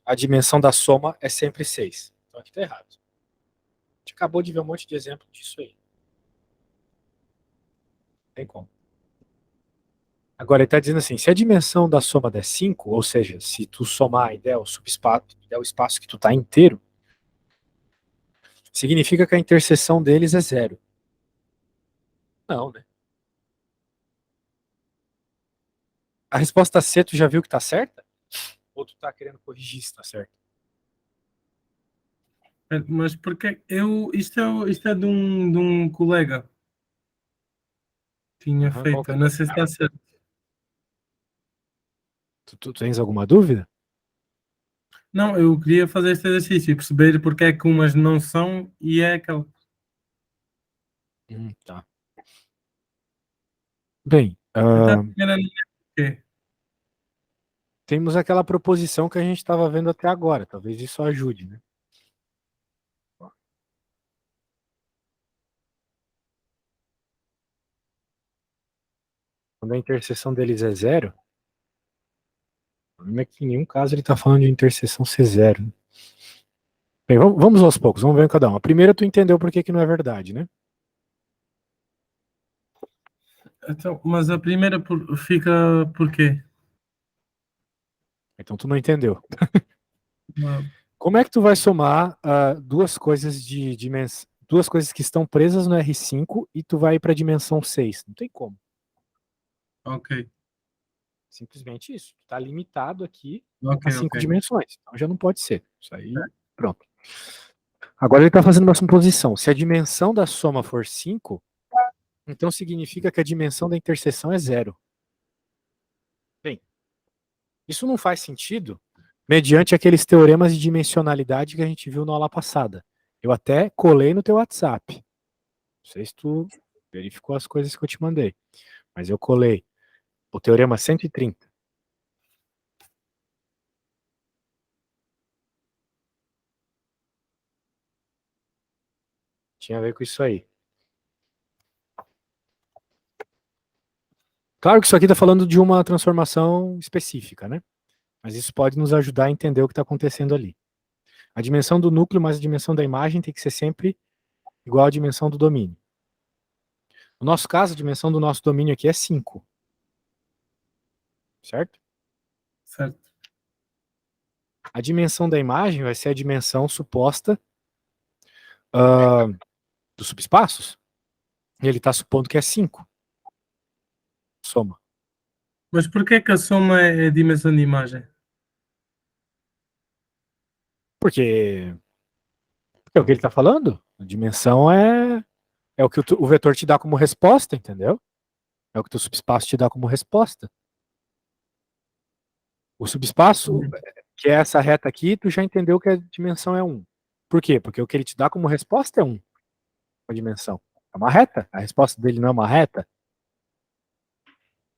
a dimensão da soma é sempre 6. Então aqui está errado. A gente acabou de ver um monte de exemplo disso aí. Não tem como. Agora ele está dizendo assim, se a dimensão da soma der 5, ou seja, se tu somar e der o subespaço, der o espaço que tu está inteiro, significa que a interseção deles é 0. Não, né? A resposta C, tu já viu que está certa? Ou tu está querendo corrigir se está certo? Mas porque isto é de um colega que tinha feito, eu não sei se está certo. Tu tens alguma dúvida? Não, eu queria fazer este exercício e perceber porque é que umas não são e é aquela. Tá. Bem, Então, era o quê? temos aquela proposição que a gente estava vendo até agora. Talvez isso ajude, né? Quando a interseção deles é 0, o problema é que em nenhum caso ele está falando de interseção ser 0. Bem, vamos aos poucos, vamos ver em cada um. A primeira tu entendeu por que não é verdade, né? Então, mas a primeira fica por quê? Então tu não entendeu. Não. Como é que tu vai somar duas coisas duas coisas que estão presas no R5 e tu vai ir para a dimensão 6? Não tem como. Ok, Simplesmente isso. Tu está limitado aqui a ok, 5 ok. dimensões. Então já não pode ser. Isso aí, pronto. Agora ele está fazendo uma suposição. Se a dimensão da soma for 5, então significa que a dimensão da interseção é 0. Bem, isso não faz sentido mediante aqueles teoremas de dimensionalidade que a gente viu na aula passada. Eu até colei no teu WhatsApp. Não sei se tu verificou as coisas que eu te mandei, mas eu colei o teorema 130. Tinha a ver com isso aí. Claro que isso aqui está falando de uma transformação específica, né? Mas isso pode nos ajudar a entender o que está acontecendo ali. A dimensão do núcleo mais a dimensão da imagem tem que ser sempre igual à dimensão do domínio. No nosso caso, a dimensão do nosso domínio aqui é 5. Certo? Certo. A dimensão da imagem vai ser a dimensão suposta dos subespaços. E ele está supondo que é 5. Soma. Mas por que a soma é a dimensão de imagem? Porque é o que ele está falando. A dimensão é o que o vetor te dá como resposta, entendeu? É o que o subespaço te dá como resposta. O subespaço, que é essa reta aqui, tu já entendeu que a dimensão é 1. Por quê? Porque o que ele te dá como resposta é 1. A dimensão. É uma reta. A resposta dele não é uma reta.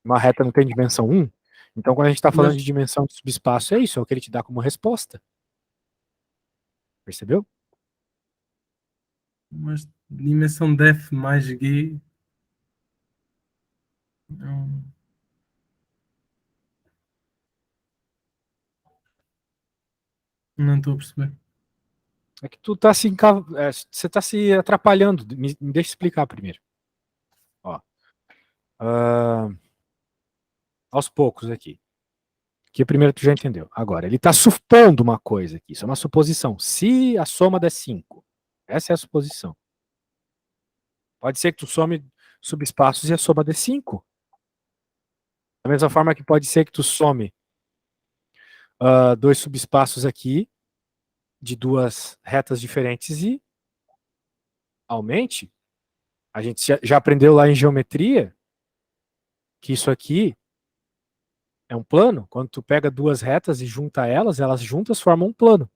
Uma reta não tem dimensão 1. Então, quando a gente está falando de dimensão de subespaço, é isso. É o que ele te dá como resposta. Percebeu? Mas dimensão de f mais g... Não, não estou a perceber. É que tu tá você está se atrapalhando. Me deixa explicar primeiro. Ó. Aos poucos aqui. Que primeiro tu já entendeu. Agora, ele está supondo uma coisa aqui. Isso é uma suposição. Se a soma der 5. Essa é a suposição. Pode ser que tu some subespaços e a soma dê 5. Da mesma forma que pode ser que tu some dois subespaços aqui de duas retas diferentes e aumente. A gente já aprendeu lá em geometria que isso aqui é um plano. Quando tu pega duas retas e junta elas, elas juntas formam um plano.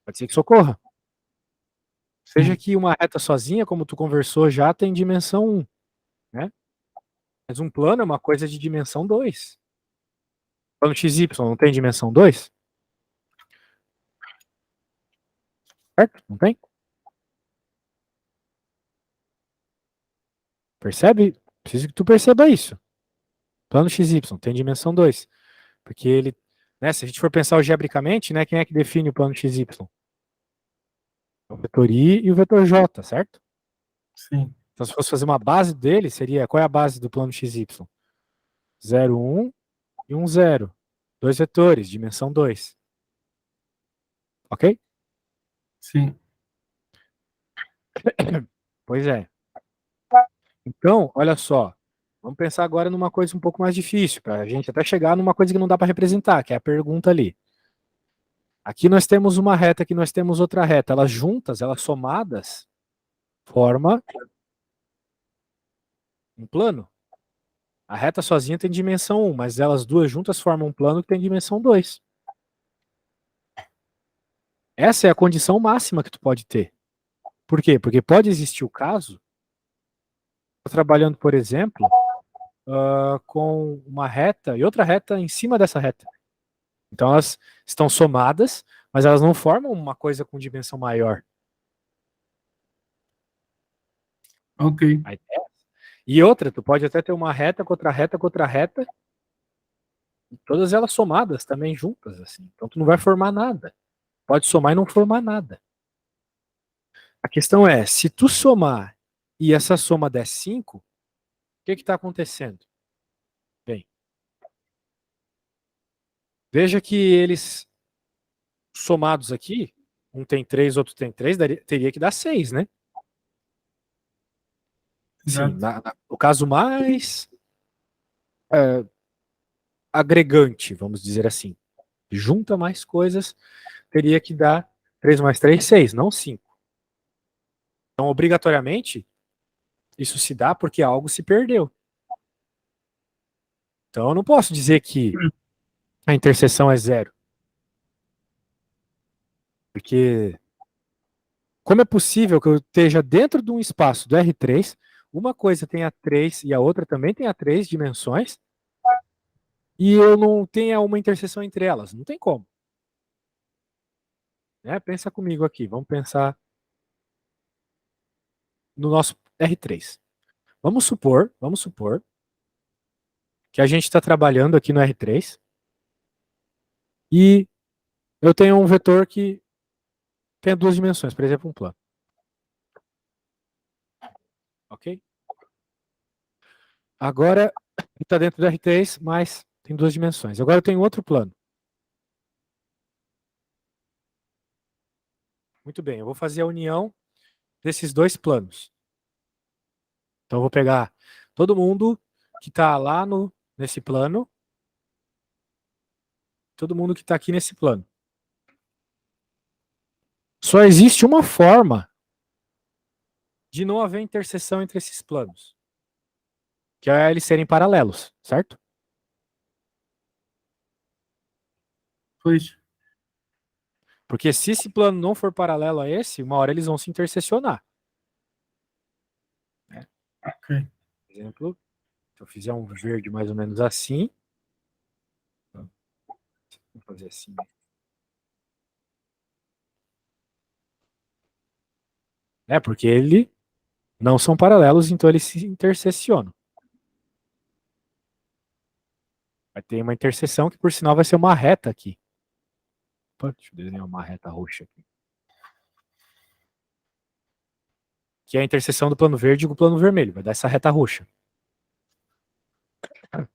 Pode ser que isso ocorra. Seja que uma reta sozinha, como tu conversou já, tem dimensão 1. Né? Mas um plano é uma coisa de dimensão 2. Plano XY não tem dimensão 2? Certo? Não tem? Percebe? Preciso que tu perceba isso. Plano XY tem dimensão 2. Porque ele, né, se a gente for pensar algebricamente, né, quem é que define o plano XY? O vetor I e o vetor J, certo? Sim. Então, se fosse fazer uma base dele, seria, qual é a base do plano XY? 0, 1 e 1, 0. Dois vetores, dimensão 2. Ok? Sim. Pois é. Então, olha só. Vamos pensar agora numa coisa um pouco mais difícil, para a gente até chegar numa coisa que não dá para representar, que é a pergunta ali. Aqui nós temos uma reta, aqui nós temos outra reta. Elas juntas, elas somadas, forma um plano. A reta sozinha tem dimensão 1, mas elas duas juntas formam um plano que tem dimensão 2. Essa é a condição máxima que tu pode ter. Por quê? Porque pode existir o caso, trabalhando, por exemplo, com uma reta e outra reta em cima dessa reta. Então elas estão somadas, mas elas não formam uma coisa com dimensão maior. Ok. E outra, tu pode até ter uma reta com outra reta com outra reta, e todas elas somadas também juntas, assim. Então tu não vai formar nada. Pode somar e não formar nada. A questão é, se tu somar e essa soma der 5, o que está acontecendo? Bem, veja que eles somados aqui, um tem 3, outro tem 3, teria que dar 6, né? Sim, o caso mais agregante, vamos dizer assim. Junta mais coisas, teria que dar 3 mais 3, 6, não 5. Então, obrigatoriamente, isso se dá porque algo se perdeu. Então, eu não posso dizer que a interseção é 0. Porque como é possível que eu esteja dentro de um espaço do R3, uma coisa tenha 3 e a outra também tenha 3 dimensões, e eu não tenha uma interseção entre elas? Não tem como. Né? Pensa comigo aqui, vamos pensar no nosso R3. Vamos supor que a gente está trabalhando aqui no R3 e eu tenho um vetor que tem duas dimensões, por exemplo, um plano. Ok? Agora, está dentro do R3, mas tem duas dimensões. Agora eu tenho outro plano. Muito bem, eu vou fazer a união desses dois planos. Então eu vou pegar todo mundo que está lá nesse plano, todo mundo que está aqui nesse plano. Só existe uma forma de não haver interseção entre esses planos, que é eles serem paralelos, certo? Pois. Porque se esse plano não for paralelo a esse, uma hora eles vão se interseccionar. Ok. Por exemplo, se eu fizer um verde mais ou menos assim, vou fazer assim. Porque eles não são paralelos, então eles se interseccionam. Vai ter uma interseção que, por sinal, vai ser uma reta aqui. Opa, deixa eu desenhar uma reta roxa aqui. Que é a interseção do plano verde com o plano vermelho. Vai dar essa reta roxa.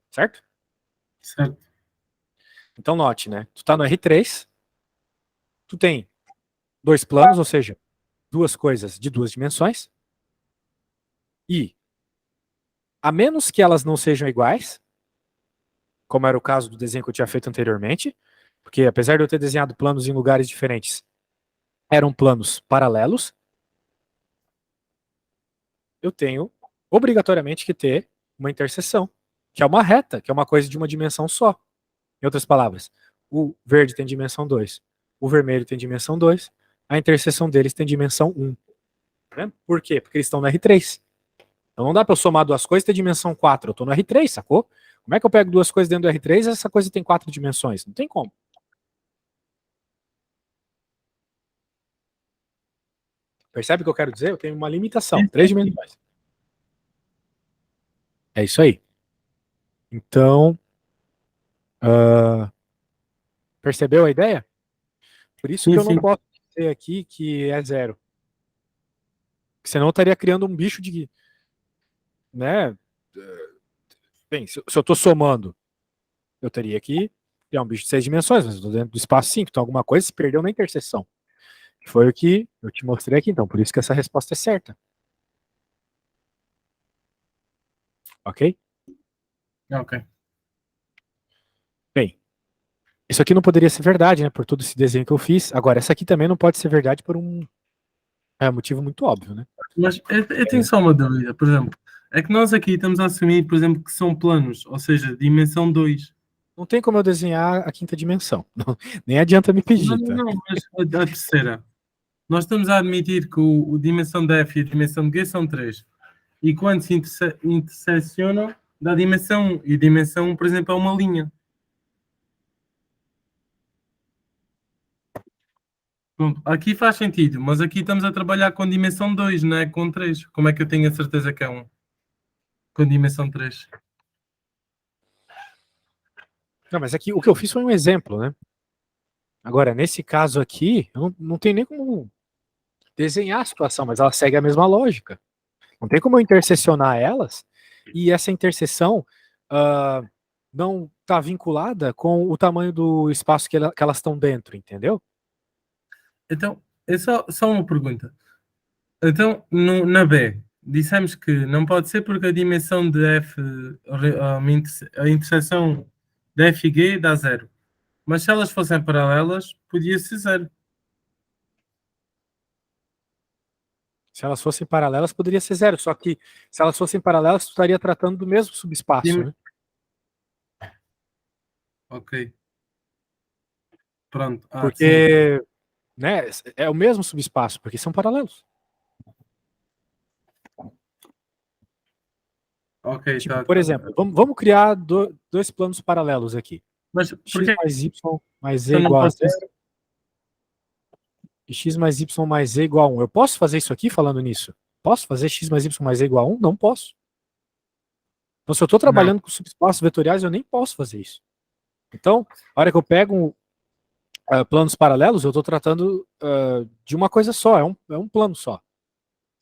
Certo? Certo. Então note, né? Tu tá no R3, tu tem dois planos, ou seja, duas coisas de duas dimensões, e a menos que elas não sejam iguais, como era o caso do desenho que eu tinha feito anteriormente, porque apesar de eu ter desenhado planos em lugares diferentes, eram planos paralelos, eu tenho obrigatoriamente que ter uma interseção, que é uma reta, que é uma coisa de uma dimensão só. Em outras palavras, o verde tem dimensão 2, o vermelho tem dimensão 2, a interseção deles tem dimensão 1. Tá vendo? Por quê? Porque eles estão no R3. Então não dá para eu somar duas coisas e ter dimensão 4. Eu estou no R3, sacou? Como é que eu pego duas coisas dentro do R3 e essa coisa tem 4 dimensões? Não tem como. Percebe o que eu quero dizer? Eu tenho uma limitação, 3 dimensões. É isso aí. Então, percebeu a ideia? Por isso que eu não posso dizer aqui que é zero. Porque senão eu estaria criando um bicho de... Né? Bem, se eu estou somando, eu teria que criar um bicho de 6 dimensões, mas eu estou dentro do espaço 5, então alguma coisa se perdeu na interseção. Foi o que eu te mostrei aqui, então por isso que essa resposta é certa. Ok? Ok. Bem, isso aqui não poderia ser verdade, né? Por todo esse desenho que eu fiz. Agora, essa aqui também não pode ser verdade por um motivo muito óbvio, né? Mas eu tenho só uma dúvida, por exemplo. É que nós aqui estamos a assumir, por exemplo, que são planos, ou seja, dimensão 2. Não tem como eu desenhar a quinta dimensão. Não, nem adianta me pedir, tá? Não, mas a terceira. Nós estamos a admitir que o dimensão de F e a dimensão de G são 3. E quando se interseccionam, dá dimensão 1. E dimensão 1, por exemplo, é uma linha. Pronto, aqui faz sentido, mas aqui estamos a trabalhar com dimensão 2, não é com 3. Como é que eu tenho a certeza que é 1? Com dimensão 3. Não, mas aqui o que eu fiz foi um exemplo, né? Agora, nesse caso aqui, eu não tenho nem como desenhar a situação, mas ela segue a mesma lógica. Não tem como eu intersecionar elas e essa interseção não está vinculada com o tamanho do espaço que elas estão dentro, entendeu? Então, é só uma pergunta. Então, na B, dissemos que não pode ser porque a dimensão de F, a interseção de F e G dá 0. Mas se elas fossem paralelas, podia ser 0. Se elas fossem paralelas, poderia ser zero. Só que se elas fossem paralelas, tu estaria tratando do mesmo subespaço, né? Ok. Pronto. Sim. Porque né, é o mesmo subespaço, porque são paralelos. Ok, Tipo, por exemplo, vamos criar dois planos paralelos aqui. Mas X porquê mais Y mais Z que eu não igual a posso 0 e X mais Y mais Z igual a 1. Eu posso fazer isso aqui falando nisso? Posso fazer X mais Y mais Z igual a 1? Não posso. Então, se eu estou Não. trabalhando com subespaços vetoriais, eu nem posso fazer isso. Então, a hora que eu pego planos paralelos, eu estou tratando de uma coisa só, é um plano só.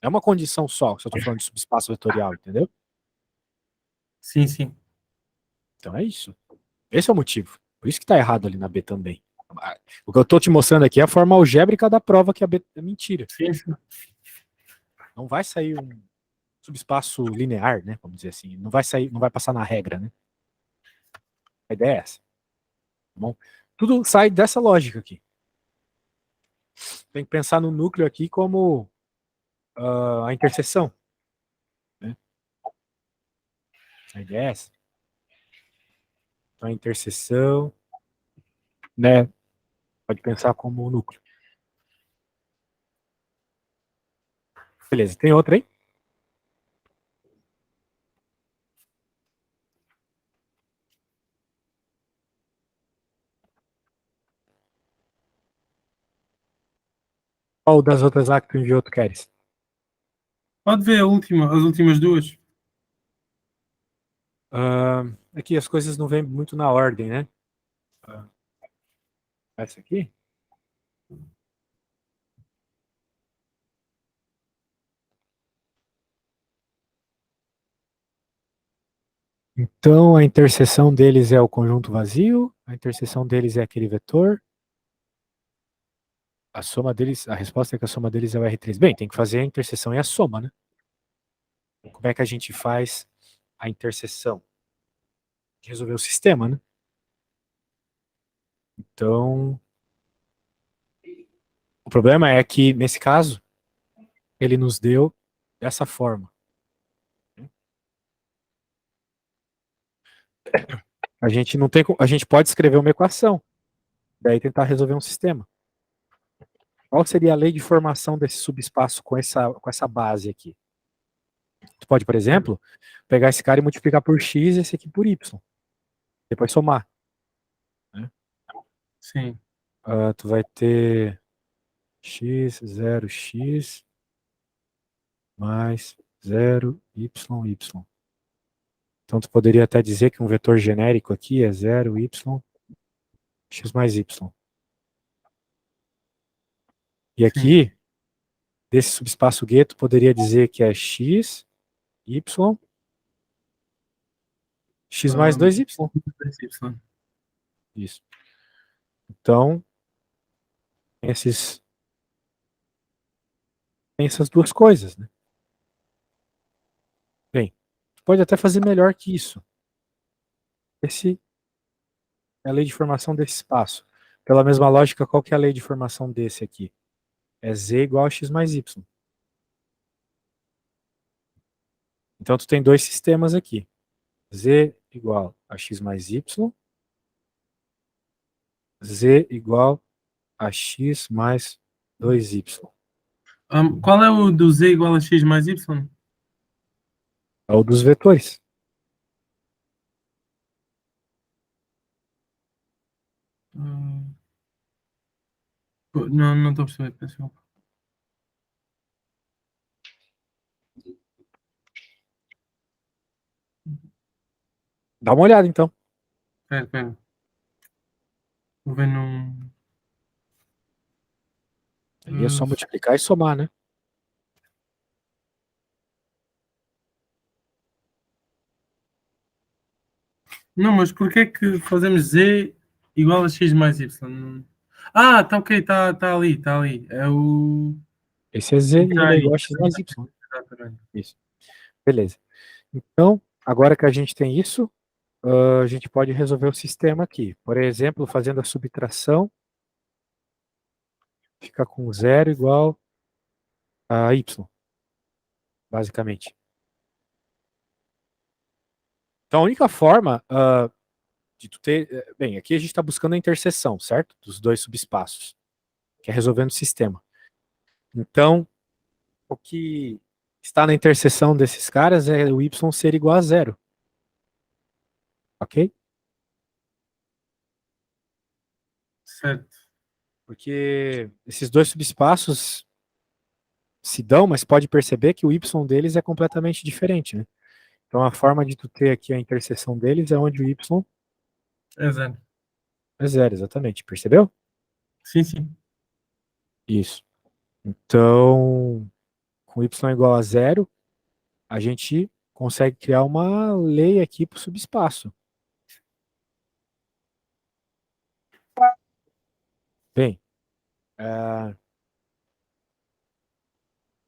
É uma condição só, se eu estou falando de subespaço vetorial, entendeu? Sim, sim. Então é isso. Esse é o motivo. Por isso que está errado ali na B também. O que eu estou te mostrando aqui é a forma algébrica da prova que a B é mentira. Sim, sim. Não vai sair um subespaço linear, né? Vamos dizer assim. Não vai sair, não vai passar na regra, né? A ideia é essa. Tá bom? Tudo sai dessa lógica aqui. Tem que pensar no núcleo aqui como a interseção. Né? A ideia é essa. Então, a interseção, né? Pode pensar como núcleo. Beleza, tem outra aí? Qual das outras lá que tu enviou tu queres? Pode ver as últimas duas. Aqui as coisas não vêm muito na ordem, né? Essa aqui? Então, a interseção deles é o conjunto vazio, a interseção deles é aquele vetor, a soma deles, a resposta é que a soma deles é o R3. Bem, tem que fazer a interseção e a soma, né? Como é que a gente faz a interseção? Resolver o sistema, né? Então, o problema é que, nesse caso, ele nos deu dessa forma. A gente não tem, a gente pode escrever uma equação, daí tentar resolver um sistema. Qual seria a lei de formação desse subespaço com essa base aqui? Tu pode, por exemplo, pegar esse cara e multiplicar por x e esse aqui por y. Depois somar. Né? Sim. Tu vai ter x, 0x, mais 0, y. Então tu poderia até dizer que um vetor genérico aqui é 0, y, x mais y. E aqui, desse subespaço G, tu poderia dizer que é x, y, x mais 2y. Isso. Então, tem essas duas coisas, né? Bem, tu pode até fazer melhor que isso. Esse é a lei de formação desse espaço. Pela mesma lógica, qual que é a lei de formação desse aqui? É z igual a x mais y. Então, tu tem dois sistemas aqui. Z igual a x mais y, z igual a x mais 2y. Qual é o do z igual a x mais y? É o dos vetores. Não estou a perceber, peço desculpa. Dá uma olhada, então. Espera. Vou ver num. Aí é só multiplicar e somar, né? Não, mas porquê que fazemos z igual a x mais y? Ah, tá ok, tá ali, tá ali. É o. Esse é z e ele é igual a x mais y. Exatamente. Isso. Beleza. Então, agora que a gente tem isso, a gente pode resolver o sistema aqui. Por exemplo, fazendo a subtração, fica com 0 igual a y, basicamente. Então, a única forma de tu ter... Bem, aqui a gente está buscando a interseção, certo? Dos dois subespaços, que é resolvendo o sistema. Então, o que está na interseção desses caras é o y ser igual a 0. Ok? Certo. Porque esses dois subespaços se dão, mas pode perceber que o y deles é completamente diferente, né? Então a forma de tu ter aqui a interseção deles é onde o y É zero. é 0, exatamente. Percebeu? Sim, sim. Isso. Então, com y igual a zero, a gente consegue criar uma lei aqui para o subespaço. Bem,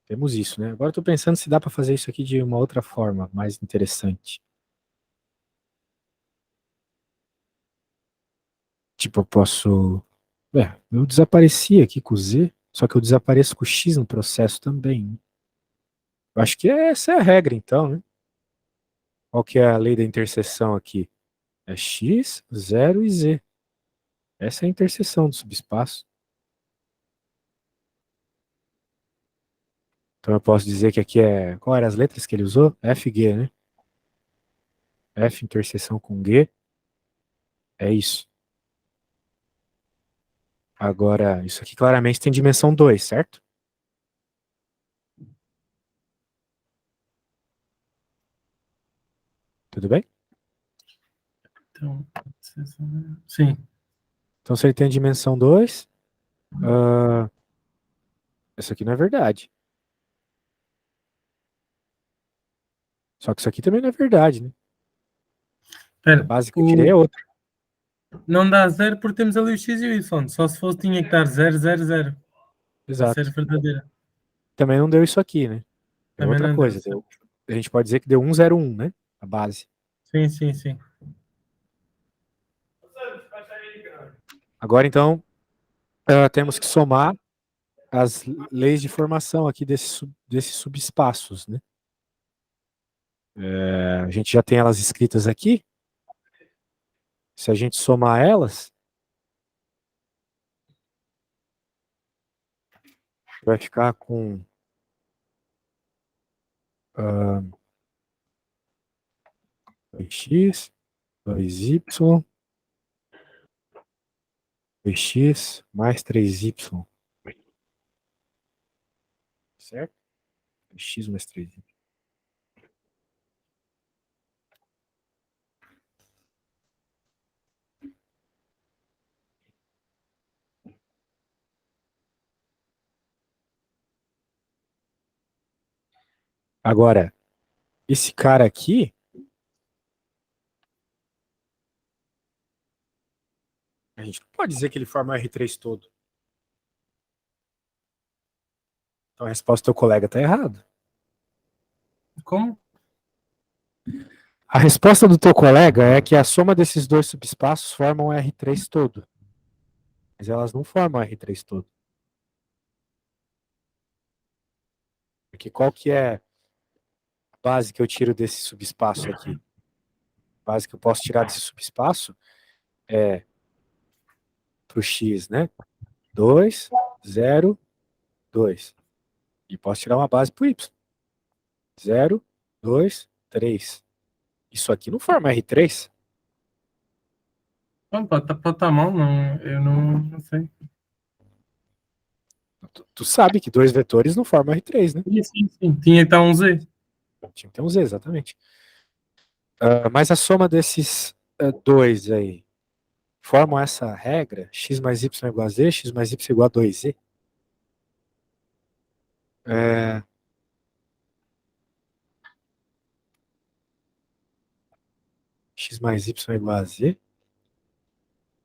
temos isso, né? Agora eu estou pensando se dá para fazer isso aqui de uma outra forma, mais interessante. Tipo, eu posso. Eu desapareci aqui com o Z, só que eu desapareço com o X no processo também, né? Eu acho que essa é a regra, então, né? Qual que é a lei da interseção aqui? É X, zero e Z. Essa é a interseção do subespaço. Então eu posso dizer que aqui é. Qual eram as letras que ele usou? F, G, né? F interseção com G. É isso. Agora, isso aqui claramente tem dimensão 2, certo? Tudo bem? Então, sim. Então, se ele tem dimensão 2, isso aqui não é verdade. Só que isso aqui também não é verdade, né? A Espera, base que eu tirei é outra. não dá zero porque temos ali o x e o y. Só se fosse tinha que dar 0, 0, 0 para ser Exato. verdadeira. Também não deu isso aqui, né? Deu Também outra não deu coisa. certo. A gente pode dizer que deu 101, né? A base. Sim, sim, sim. Agora, então, temos que somar as leis de formação aqui desses subespaços, né? A gente já tem elas escritas aqui. Se a gente somar elas, vai ficar com 2x, 2y, 2x mais 3y. Certo? 2x mais 3y. Agora, esse cara aqui, a gente não pode dizer que ele forma o R3 todo. Então a resposta do teu colega está errada. Como? A resposta do teu colega é que a soma desses dois subespaços formam o R3 todo. Mas elas não formam o R3 todo. Porque qual que é a base que eu tiro desse subespaço aqui? A base que eu posso tirar desse subespaço é para o x, né? 2, 0, 2. E posso tirar uma base para o y. 0, 2, 3. Isso aqui não forma R3. Bom, pode estar mal, não, eu não sei. Tu sabe que dois vetores não formam R3, né? Sim, sim, sim. Tinha que estar um z. Tinha que ter um Z, exatamente. Mas a soma desses dois aí formam essa regra, x mais y igual a z, x mais y igual a 2z. X mais y igual a z,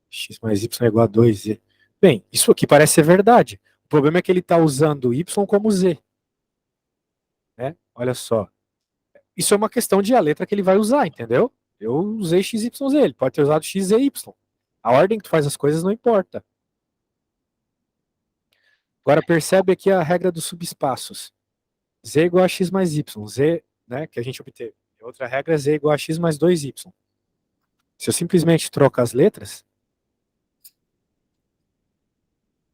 x mais y igual a 2z. Bem, isso aqui parece ser verdade. O problema é que ele está usando y como z. Né? Olha só. Isso é uma questão de a letra que ele vai usar, entendeu? Eu usei x, y, z. Ele pode ter usado x, z, y. A ordem que tu faz as coisas não importa. Agora percebe aqui a regra dos subespaços. Z igual a x mais y. Z, né, que a gente obteve. Outra regra é z igual a x mais 2y. Se eu simplesmente trocar as letras,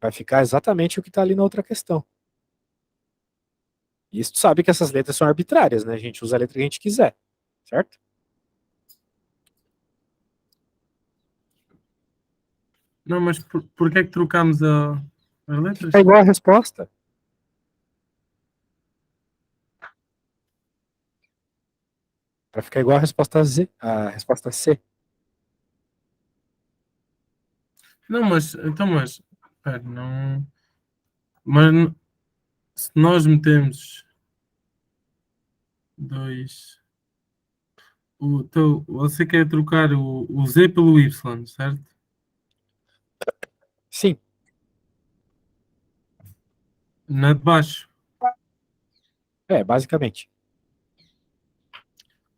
vai ficar exatamente o que está ali na outra questão. E tu sabe que essas letras são arbitrárias, né? A gente usa a letra que a gente quiser, certo? Não, mas por que é que trocámos as letras? É igual a resposta. Vai ficar igual a resposta Z, a resposta C. Não, mas, então, mas Espera, não. Mas se nós metemos 2. Então, você quer trocar o Z pelo Y, certo? Sim. Na de baixo. Basicamente.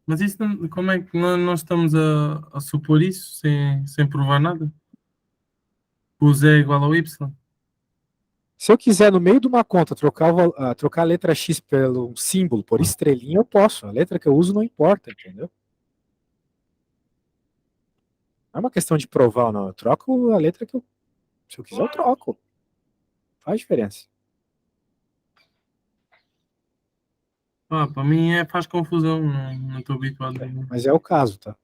Mas isso como é que nós estamos a supor isso sem provar nada? O Z é igual ao Y? Se eu quiser, no meio de uma conta, trocar a letra X pelo símbolo, por estrelinha, eu posso. A letra que eu uso não importa, entendeu? Não é uma questão de provar ou não. Eu troco a letra que eu. Se eu quiser, eu troco. Faz diferença. Para mim faz confusão, não estou habituado. Mas é o caso, tá?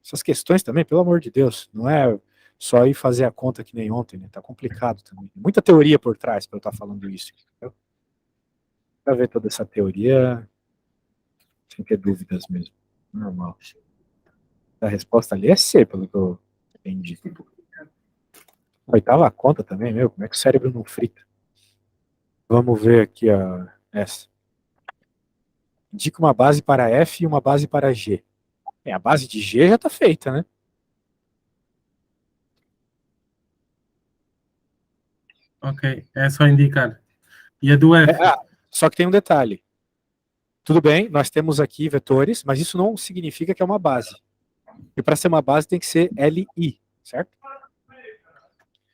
Essas questões também, pelo amor de Deus, não é só ir fazer a conta que nem ontem, né? Tá complicado também. Muita teoria por trás para eu estar falando isso. Para ver toda essa teoria, sem ter dúvidas mesmo. Normal. A resposta ali é C, pelo que eu entendi. A oitava conta também, meu, como é que o cérebro não frita? Vamos ver aqui essa. Indica uma base para F e uma base para G. A base de G já está feita, né? Ok, é só indicar. E a do F? Só que tem um detalhe. Tudo bem, nós temos aqui vetores, mas isso não significa que é uma base. E para ser uma base tem que ser LI, certo?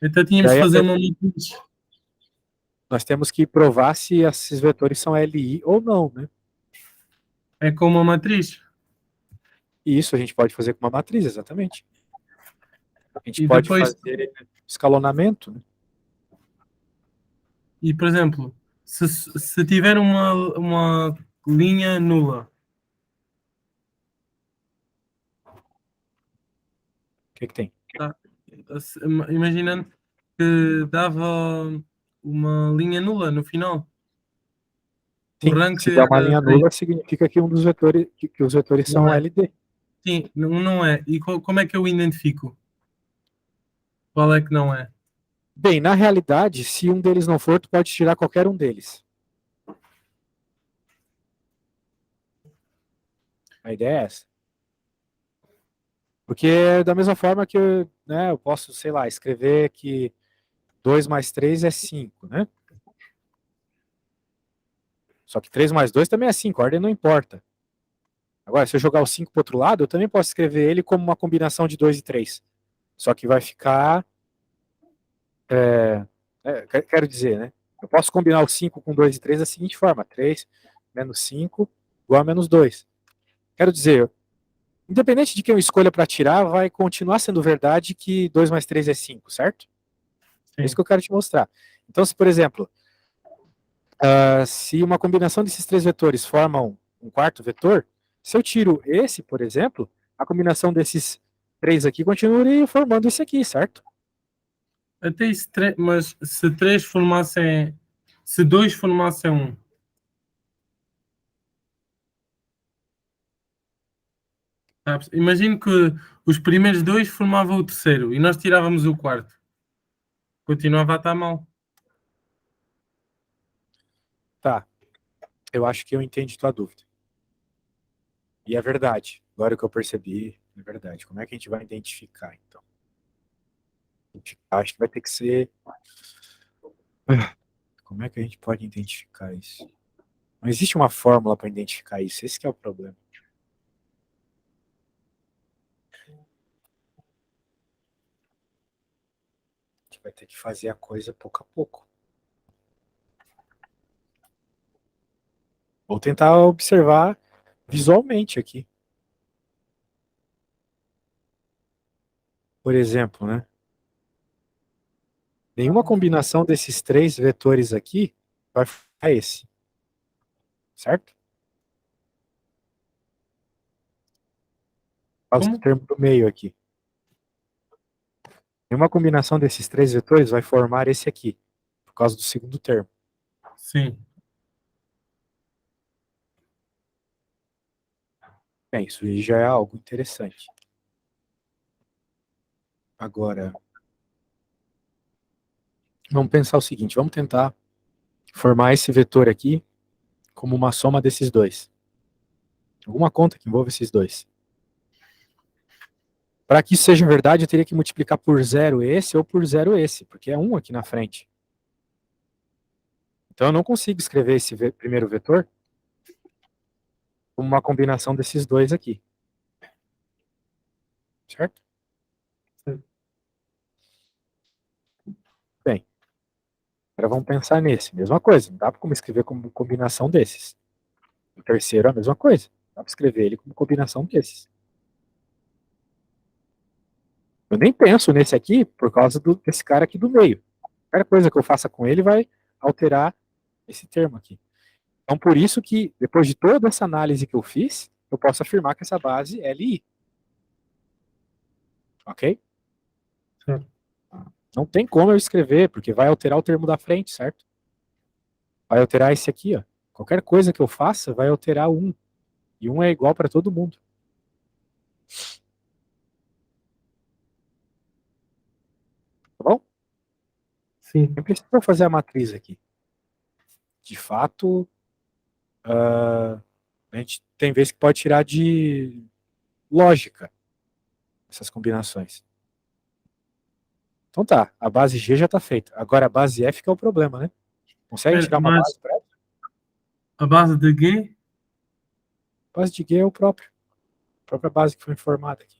Então tínhamos de fazer uma matriz. Nós temos que provar se esses vetores são LI ou não, né? É com uma matriz. E isso a gente pode fazer com uma matriz, exatamente. A gente E pode depois, fazer escalonamento, né? e por exemplo, se tiver uma linha nula, O que tem? tá? Imaginando que dava uma linha nula no final. O Sim, rank se der uma era linha 3. nula, significa que um dos vetores, que os vetores Não são é? LD. Sim, não é. E como é que eu identifico? Qual é que não é? Bem, na realidade, se um deles não for, tu pode tirar qualquer um deles. A ideia é essa. Porque da mesma forma que eu posso, sei lá, escrever que 2 mais 3 é 5, né? Só que 3 mais 2 também é 5, a ordem não importa. Agora, se eu jogar o 5 para outro lado, eu também posso escrever ele como uma combinação de 2 e 3. Só que vai ficar. Quero dizer, né? Eu posso combinar o 5 com 2 e 3 da seguinte forma: 3 menos 5 igual a menos 2. Quero dizer, independente de quem eu escolha para tirar, vai continuar sendo verdade que 2 mais 3 é 5, certo? É isso Sim. que eu quero te mostrar. Então, se, por exemplo, se uma combinação desses três vetores formam um quarto vetor, se eu tiro esse, por exemplo, a combinação desses três aqui continuaria formando esse aqui, certo? Até isso, mas se 3 formassem. Se 2 formassem 1. Imagino que os primeiros 2 formavam o terceiro e nós tirávamos o quarto. Continuava a estar mal. Tá, eu acho que eu entendi tua dúvida. E é verdade, agora que eu percebi, é verdade. Como é que a gente vai identificar, então? Acho que vai ter que ser. Como é que a gente pode identificar isso? Não existe uma fórmula para identificar isso, esse que é o problema. A gente vai ter que fazer a coisa pouco a pouco. Vou tentar observar visualmente aqui. Por exemplo, né? Nenhuma combinação desses três vetores aqui vai ficar esse, certo? Por causa do Como? termo do meio aqui. Nenhuma combinação desses três vetores vai formar esse aqui, por causa do segundo termo. Sim. Bem, isso aí já é algo interessante. Agora, Vamos pensar o seguinte, vamos tentar formar esse vetor aqui como uma soma desses dois. Alguma conta que envolva esses dois. Para que isso seja verdade, eu teria que multiplicar por zero esse ou por zero esse, porque é 1 aqui na frente. Então eu não consigo escrever esse primeiro vetor como uma combinação desses dois aqui. Certo? Certo. Bem, agora vamos pensar nesse. Mesma coisa, não dá para como escrever como combinação desses. O terceiro é a mesma coisa. Dá para escrever ele como combinação desses. Eu nem penso nesse aqui por causa desse cara aqui do meio. Qualquer coisa que eu faça com ele vai alterar esse termo aqui. Então, por isso que, depois de toda essa análise que eu fiz, eu posso afirmar que essa base é LI. Ok? Certo. Não tem como eu escrever, porque vai alterar o termo da frente, certo? Vai alterar esse aqui, ó. Qualquer coisa que eu faça vai alterar 1. E 1 é igual para todo mundo. Tá bom? Sim. Nem precisa fazer a matriz aqui. De fato, a gente tem vezes que pode tirar de lógica essas combinações. Então tá, a base G já está feita. Agora a base F que é o problema, né? Consegue Espera, tirar uma mas base para ela? a base de G? A base de G é o próprio. A própria base que foi informada aqui.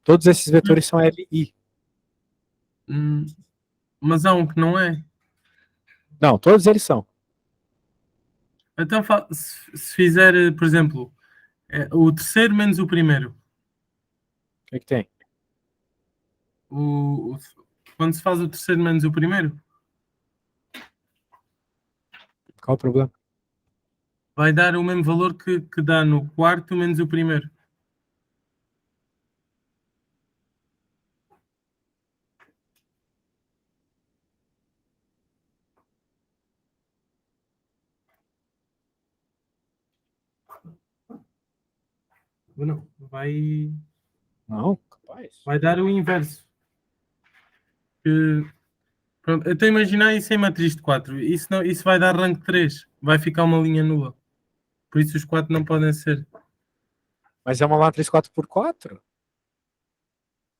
Todos esses vetores são LI. Hum, mas há um que não é. Não, todos eles são. Então, se fizer, por exemplo, o terceiro menos o primeiro, O que, é que tem? o, o- quando se faz o terceiro menos o primeiro, Qual o problema? vai dar o mesmo valor que dá no quarto menos o primeiro. Não, Não, capaz. vai dar o inverso. Que, pronto, eu estou a imaginar isso em matriz de 4. Isso, não, isso vai dar rank 3. Vai ficar uma linha nula. Por isso os 4 não podem ser. Mas é uma matriz 4x4?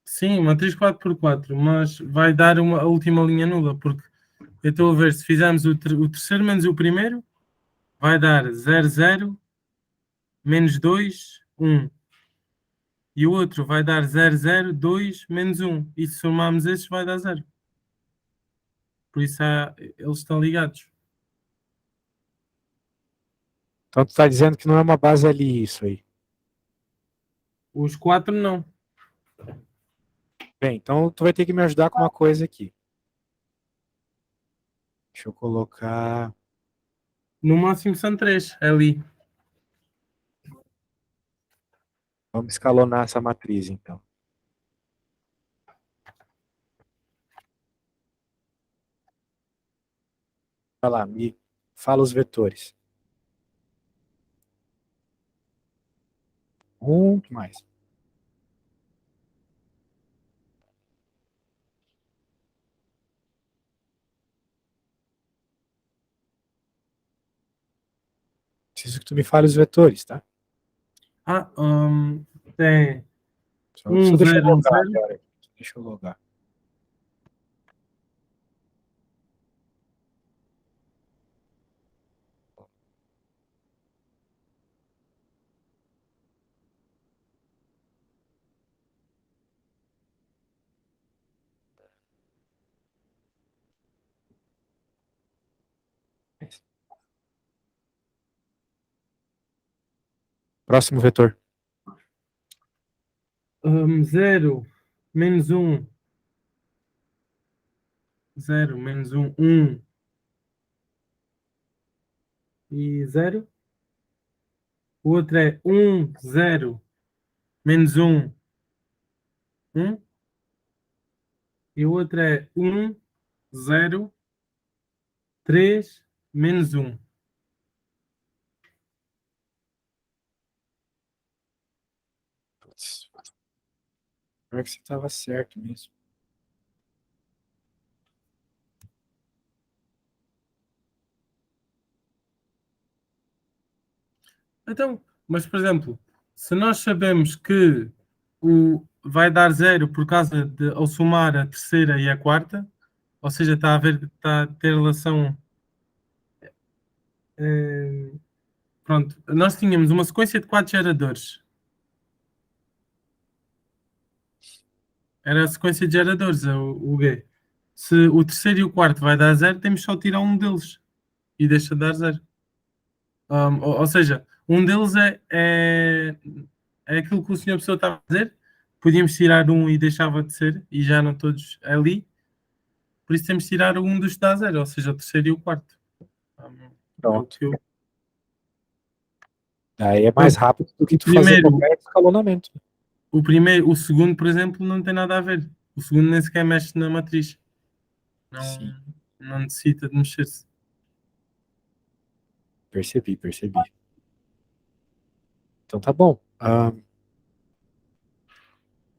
Sim, matriz 4x4, mas vai dar a última linha nula, porque eu estou a ver, se fizermos o terceiro menos o primeiro, vai dar 0, 0, menos 2, 1. E o outro vai dar 0, 0, 2, menos 1. E se somarmos esses, vai dar 0. Por isso eles estão ligados. Então tu está dizendo que não é uma base LI isso aí. Os 4 não. Bem, então tu vai ter que me ajudar com uma coisa aqui. Deixa eu colocar. No máximo são 3 ali. Vamos escalonar essa matriz, então. Vai lá, me fala os vetores. Que mais? Preciso que tu me fale os vetores, tá? Ah, tem Só 1, deixa eu 0, 1, logar 0. agora. Deixa eu logar. Próximo vetor. 0, menos 1. 0, menos 1, 1 e 0. O outro é 1, 0, menos 1, 1. E o outro é 1, 0, 3, menos 1. Putz, pior que você estava certo mesmo. Então, mas por exemplo, se nós sabemos que vai dar zero por causa de ao somar a terceira e a quarta, ou seja, está a ter relação. Pronto, nós tínhamos uma sequência de 4 geradores. Era a sequência de geradores, o G. Se o terceiro e o quarto vai dar zero, temos só de tirar um deles e deixa de dar zero. Ou seja, um deles é aquilo que o senhor pessoa estava a dizer. Podíamos tirar um e deixava de ser, e já não todos ali. Por isso temos de tirar um dos que dá zero, ou seja, o terceiro e o quarto. É o Pronto. que eu... Aí é mais rápido do que tu fazer Primeiro, qualquer escalonamento. o segundo, por exemplo, não tem nada a ver. O segundo nem sequer mexe na matriz. Sim, Não necessita de mexer-se. percebi. Então tá bom.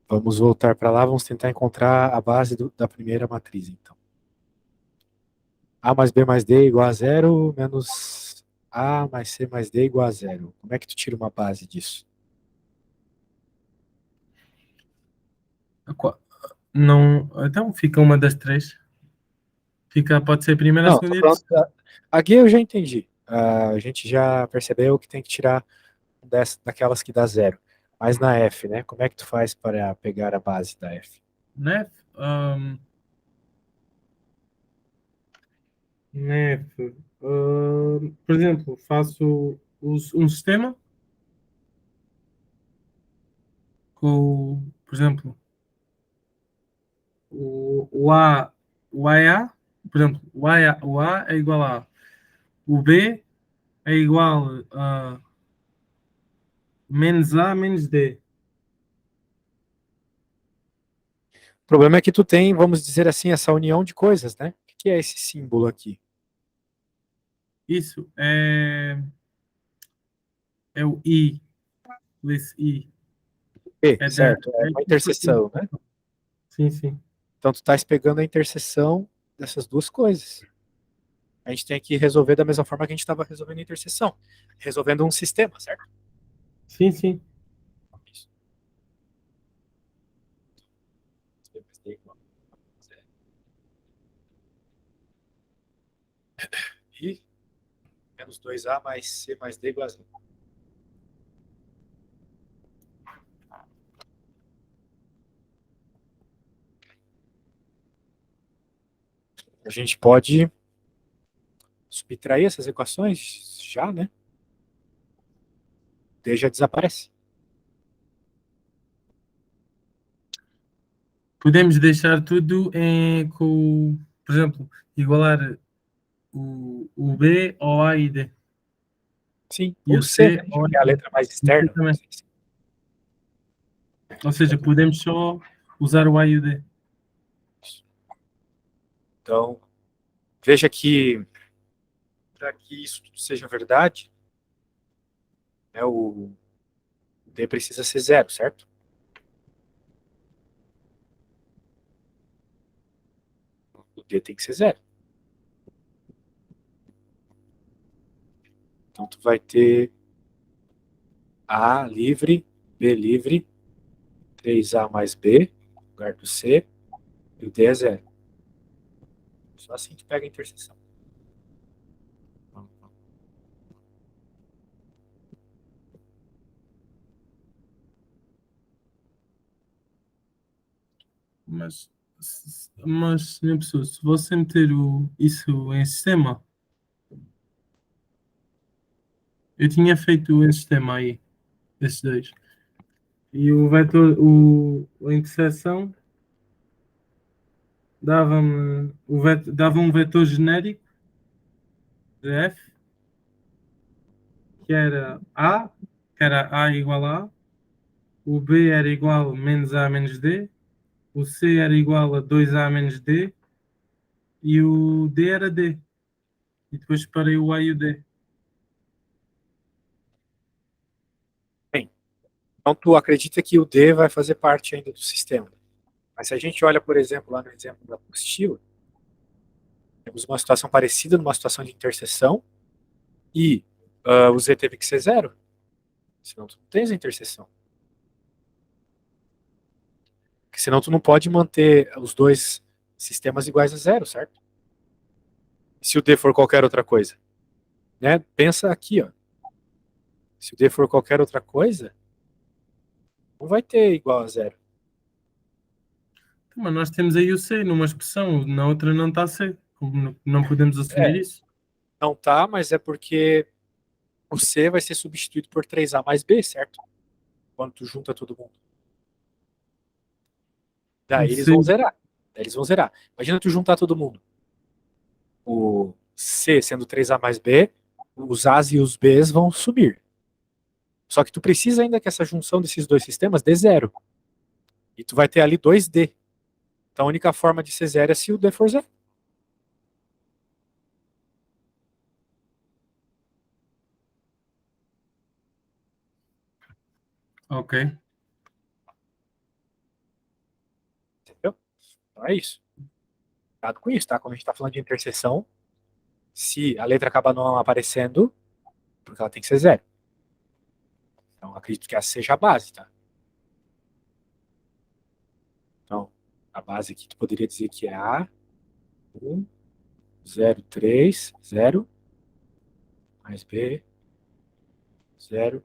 Vamos voltar para lá, vamos tentar encontrar a base da primeira matriz, então. A mais B mais D igual a zero, menos A mais C mais D igual a zero. Como é que tu tira uma base disso? Não, então fica uma das três. Pode ser a primeira, a Não, segunda tô e a falando terceira. a G eu já entendi. A gente já percebeu que tem que tirar daquelas que dá zero. Mas na F, né? Como é que tu faz para pegar a base da F? Nef, Nef, por exemplo, faço um sistema com, por exemplo, o A é A, por exemplo, o A é igual a o B é igual a menos A menos D. O problema é que tu tem, vamos dizer assim, essa união de coisas, né? O que é esse símbolo aqui? Isso é o I, esse I. P, É da, certo? É uma interseção, né? sim, sim. Então tu estás pegando a interseção dessas duas coisas. A gente tem que resolver da mesma forma que a gente estava resolvendo a interseção, resolvendo um sistema, certo? Sim, sim. Isso. E menos 2A mais C mais D igual a 0. A gente pode subtrair essas equações já, né? D já desaparece. Podemos deixar tudo por exemplo, igualar o B ao A e D. Sim, E ou o C, né? C Já ao que é a letra mais e C externa. também. Ou seja, podemos só usar o A e o D. Então, veja que para que isso tudo seja verdade, né, o D precisa ser zero, certo? O D tem que ser zero. Então, tu vai ter A livre, B livre, 3A mais B, no lugar do C, e o D é zero. Só assim que pega a interseção. Mas, senhor pessoa, se você meter isso em sistema, eu tinha feito em sistema aí, esses dois. E o vetor, a interseção dava um vetor genérico de F, que era A igual a, o B era igual a menos A menos D, o C era igual a 2A menos D e o D era D. E depois separei o A e o D. Bem, então tu acredita que o D vai fazer parte ainda do sistema. Mas se a gente olha, por exemplo, lá no exemplo da apostila, temos uma situação parecida numa situação de interseção e o Z teve que ser zero. Senão tu não tens a interseção. Porque senão tu não pode manter os dois sistemas iguais a zero, certo? Se o D for qualquer outra coisa. Né? Pensa aqui, ó. Se o D for qualquer outra coisa, não vai ter igual a zero. Mas nós temos aí o C numa expressão, na outra não está C. Como não podemos assumir isso? Não tá, mas é porque o C vai ser substituído por 3A mais B, certo? Quando tu junta todo mundo. Daí eles vão zerar. Imagina tu juntar todo mundo. O C sendo 3A mais B, os A's e os B's vão subir. Só que tu precisa ainda que essa junção desses dois sistemas dê zero. E tu vai ter ali 2D. Então a única forma de ser zero é se o D for zero. Ok. Entendeu? Então é isso. Cuidado com isso, tá? Quando a gente está falando de interseção, se a letra acaba não aparecendo, porque ela tem que ser zero. Então acredito que essa seja a base, tá? Então, a base aqui tu poderia dizer que é A, 1, 0, 3, 0, mais B, 0,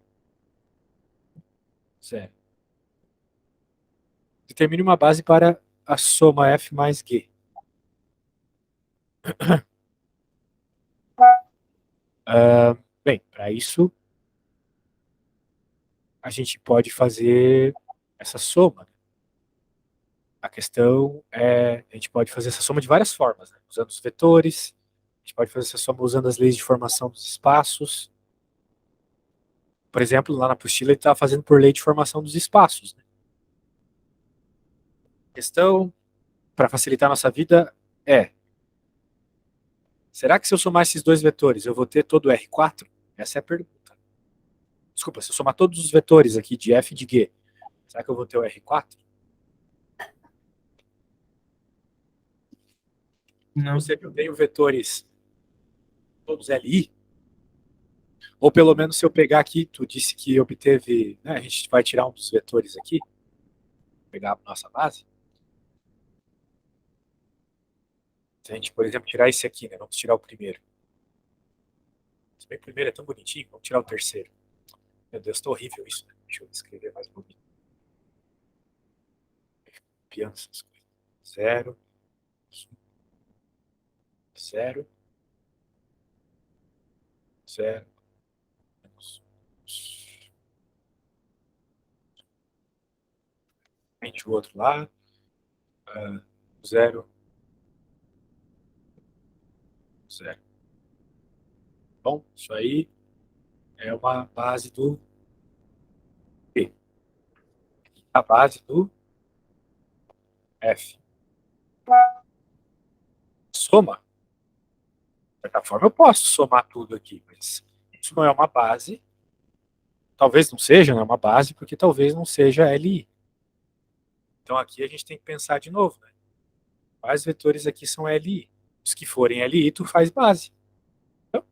0. Determine uma base para a soma F mais G. Bem, para isso, a gente pode fazer essa soma. A questão é, a gente pode fazer essa soma de várias formas, né? Usando os vetores, a gente pode fazer essa soma usando as leis de formação dos espaços. Por exemplo, lá na apostila ele estava fazendo por lei de formação dos espaços. Né? A questão, para facilitar a nossa vida, é: será que se eu somar esses dois vetores, eu vou ter todo R4? Essa é a pergunta. Desculpa, se eu somar todos os vetores aqui de F e de G, será que eu vou ter o R4? Não. Ou seja, eu tenho vetores todos LI, ou pelo menos se eu pegar aqui, tu disse que obteve, né, a gente vai tirar um dos vetores aqui, pegar a nossa base. Se a gente, por exemplo, tirar esse aqui, né, vamos tirar o primeiro. Se bem que o primeiro é tão bonitinho, vamos tirar o terceiro. Meu Deus, tá horrível isso, né? Deixa eu escrever mais bonito. Copiando essas coisas. 0, 0, 0, o outro lá, 0, 0. Bom, isso aí é uma base do P. A base do F. Soma. De certa forma, eu posso somar tudo aqui, mas isso não é uma base. Talvez não seja, não é uma base, porque talvez não seja LI. Então aqui a gente tem que pensar de novo, né? Quais vetores aqui são LI? Os que forem LI, tu faz base. Então,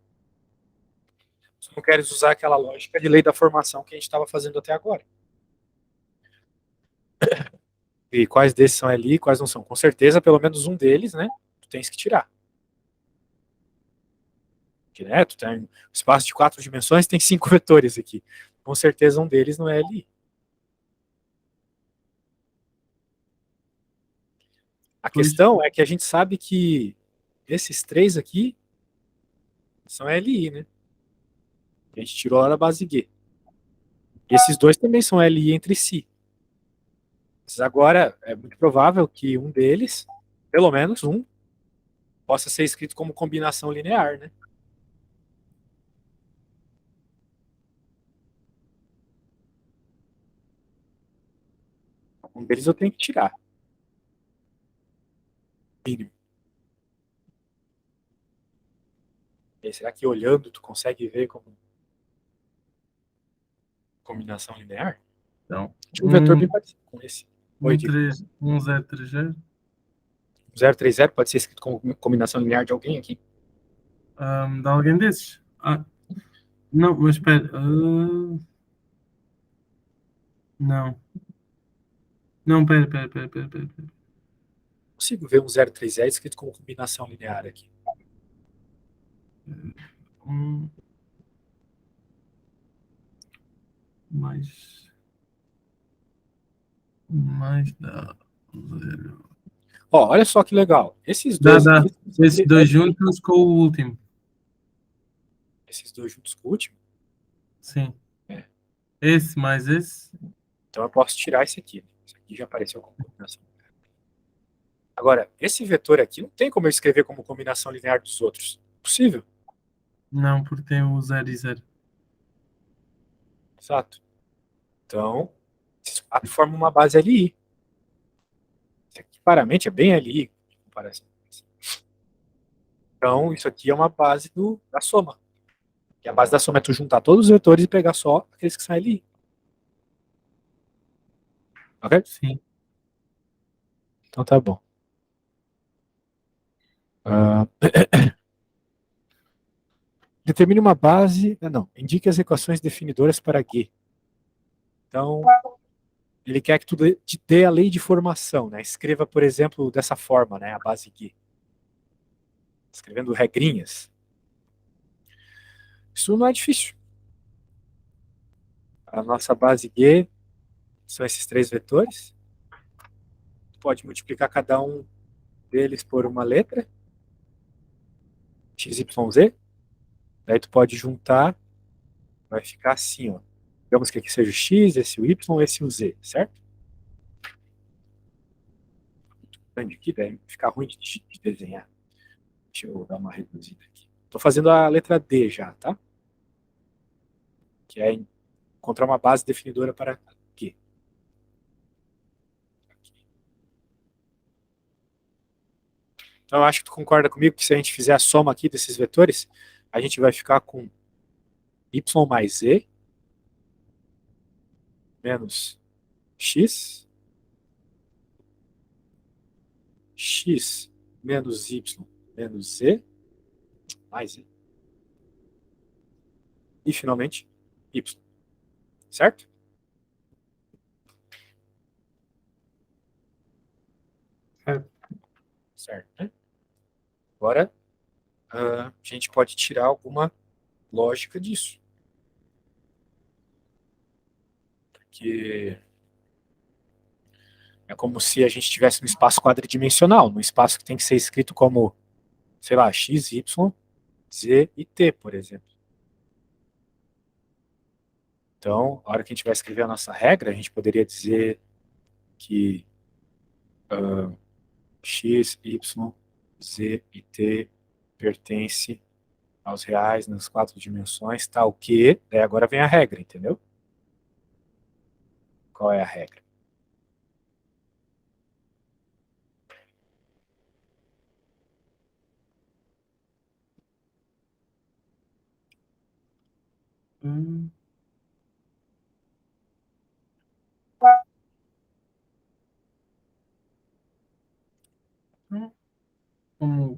tu não queres usar aquela lógica de lei da formação que a gente estava fazendo até agora. E quais desses são LI e quais não são? Com certeza, pelo menos um deles, né? Tu tens que tirar. Porque, né, tu tem um espaço de 4 dimensões, tem 5 vetores aqui. Com certeza um deles não é LI. A questão é que a gente sabe que esses 3 aqui são LI, né? A gente tirou lá da base G. E esses dois também são LI entre si. Mas agora é muito provável que um deles, pelo menos um, possa ser escrito como combinação linear, né? Um deles eu tenho que tirar. Mínimo. E aí, será que olhando tu consegue ver como combinação linear? Não. Tinha um vetor bem parecido com esse. 1030. 030 pode ser escrito como combinação linear de alguém aqui? De alguém desses? Não, mas espera. Não. Não, pera. Consigo ver um 0,3E escrito como combinação linear aqui. Mais dá. Zero. Ó, olha só que legal. Esses Dá. dois aqui, Esses dois juntos com o último. esses dois juntos com o último. Sim. É. Esse mais esse. Então eu posso tirar esse aqui. Esse aqui já apareceu como combinação. Agora, esse vetor aqui não tem como eu escrever como combinação linear dos outros. Possível? Não, porque tem o 0 e 0. Exato. Então, esses quatro formam uma base LI. Isso aqui, claramente, é bem LI. Parece. Então, isso aqui é uma base da soma. E a base da soma é tu juntar todos os vetores e pegar só aqueles que são LI. Ok? Sim. Então tá bom. Determine uma base. Não, indique as equações definidoras para G. Então, ele quer que tu te dê a lei de formação, né? Escreva, por exemplo, dessa forma, né? A base G. Escrevendo regrinhas. Isso não é difícil. A nossa base G são esses três vetores. Tu pode multiplicar cada um deles por uma letra. X, Y, Z. Daí tu pode juntar. Vai ficar assim, ó. Digamos que aqui seja o X, esse o Y, esse o Z, certo? Grande aqui, daí fica ruim de desenhar. Deixa eu dar uma reduzida aqui. Estou fazendo a letra D já, tá? Que é encontrar uma base definidora para Q. Então, eu acho que tu concorda comigo que se a gente fizer a soma aqui desses vetores, a gente vai ficar com Y mais Z menos X, X menos Y menos Z, mais Z. E, finalmente, Y. Certo? Certo, né? Agora, a gente pode tirar alguma lógica disso. Porque é como se a gente estivesse num espaço quadridimensional, num espaço que tem que ser escrito como, sei lá, x, y, z e t, por exemplo. Então, a hora que a gente vai escrever a nossa regra, a gente poderia dizer que x, y, z e t pertence aos reais nas quatro dimensões, tal que, daí agora vem a regra, entendeu? Qual é a regra?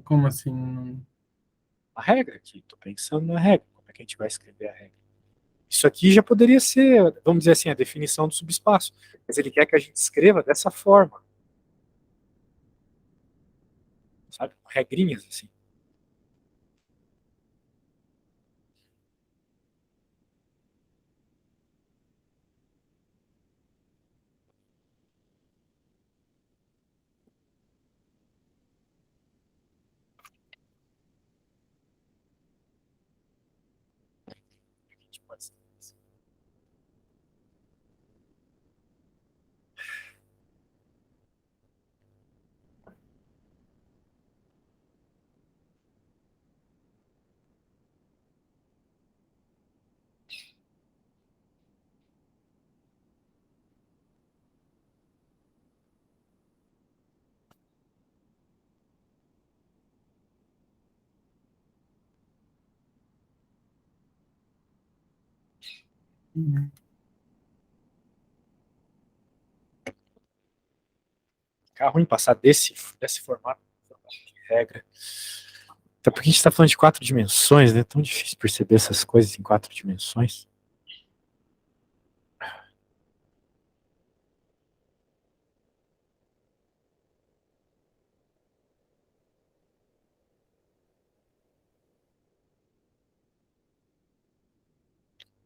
Como assim? A regra aqui, estou pensando na regra, como é que a gente vai escrever a regra? Isso aqui já poderia ser, vamos dizer assim, a definição do subespaço, mas ele quer que a gente escreva dessa forma, sabe? Regrinhas, assim. A gente pode escrever assim. Fica ruim passar desse formato de regra. Até porque a gente está falando de 4 dimensões, né? É tão difícil perceber essas coisas em 4 dimensões.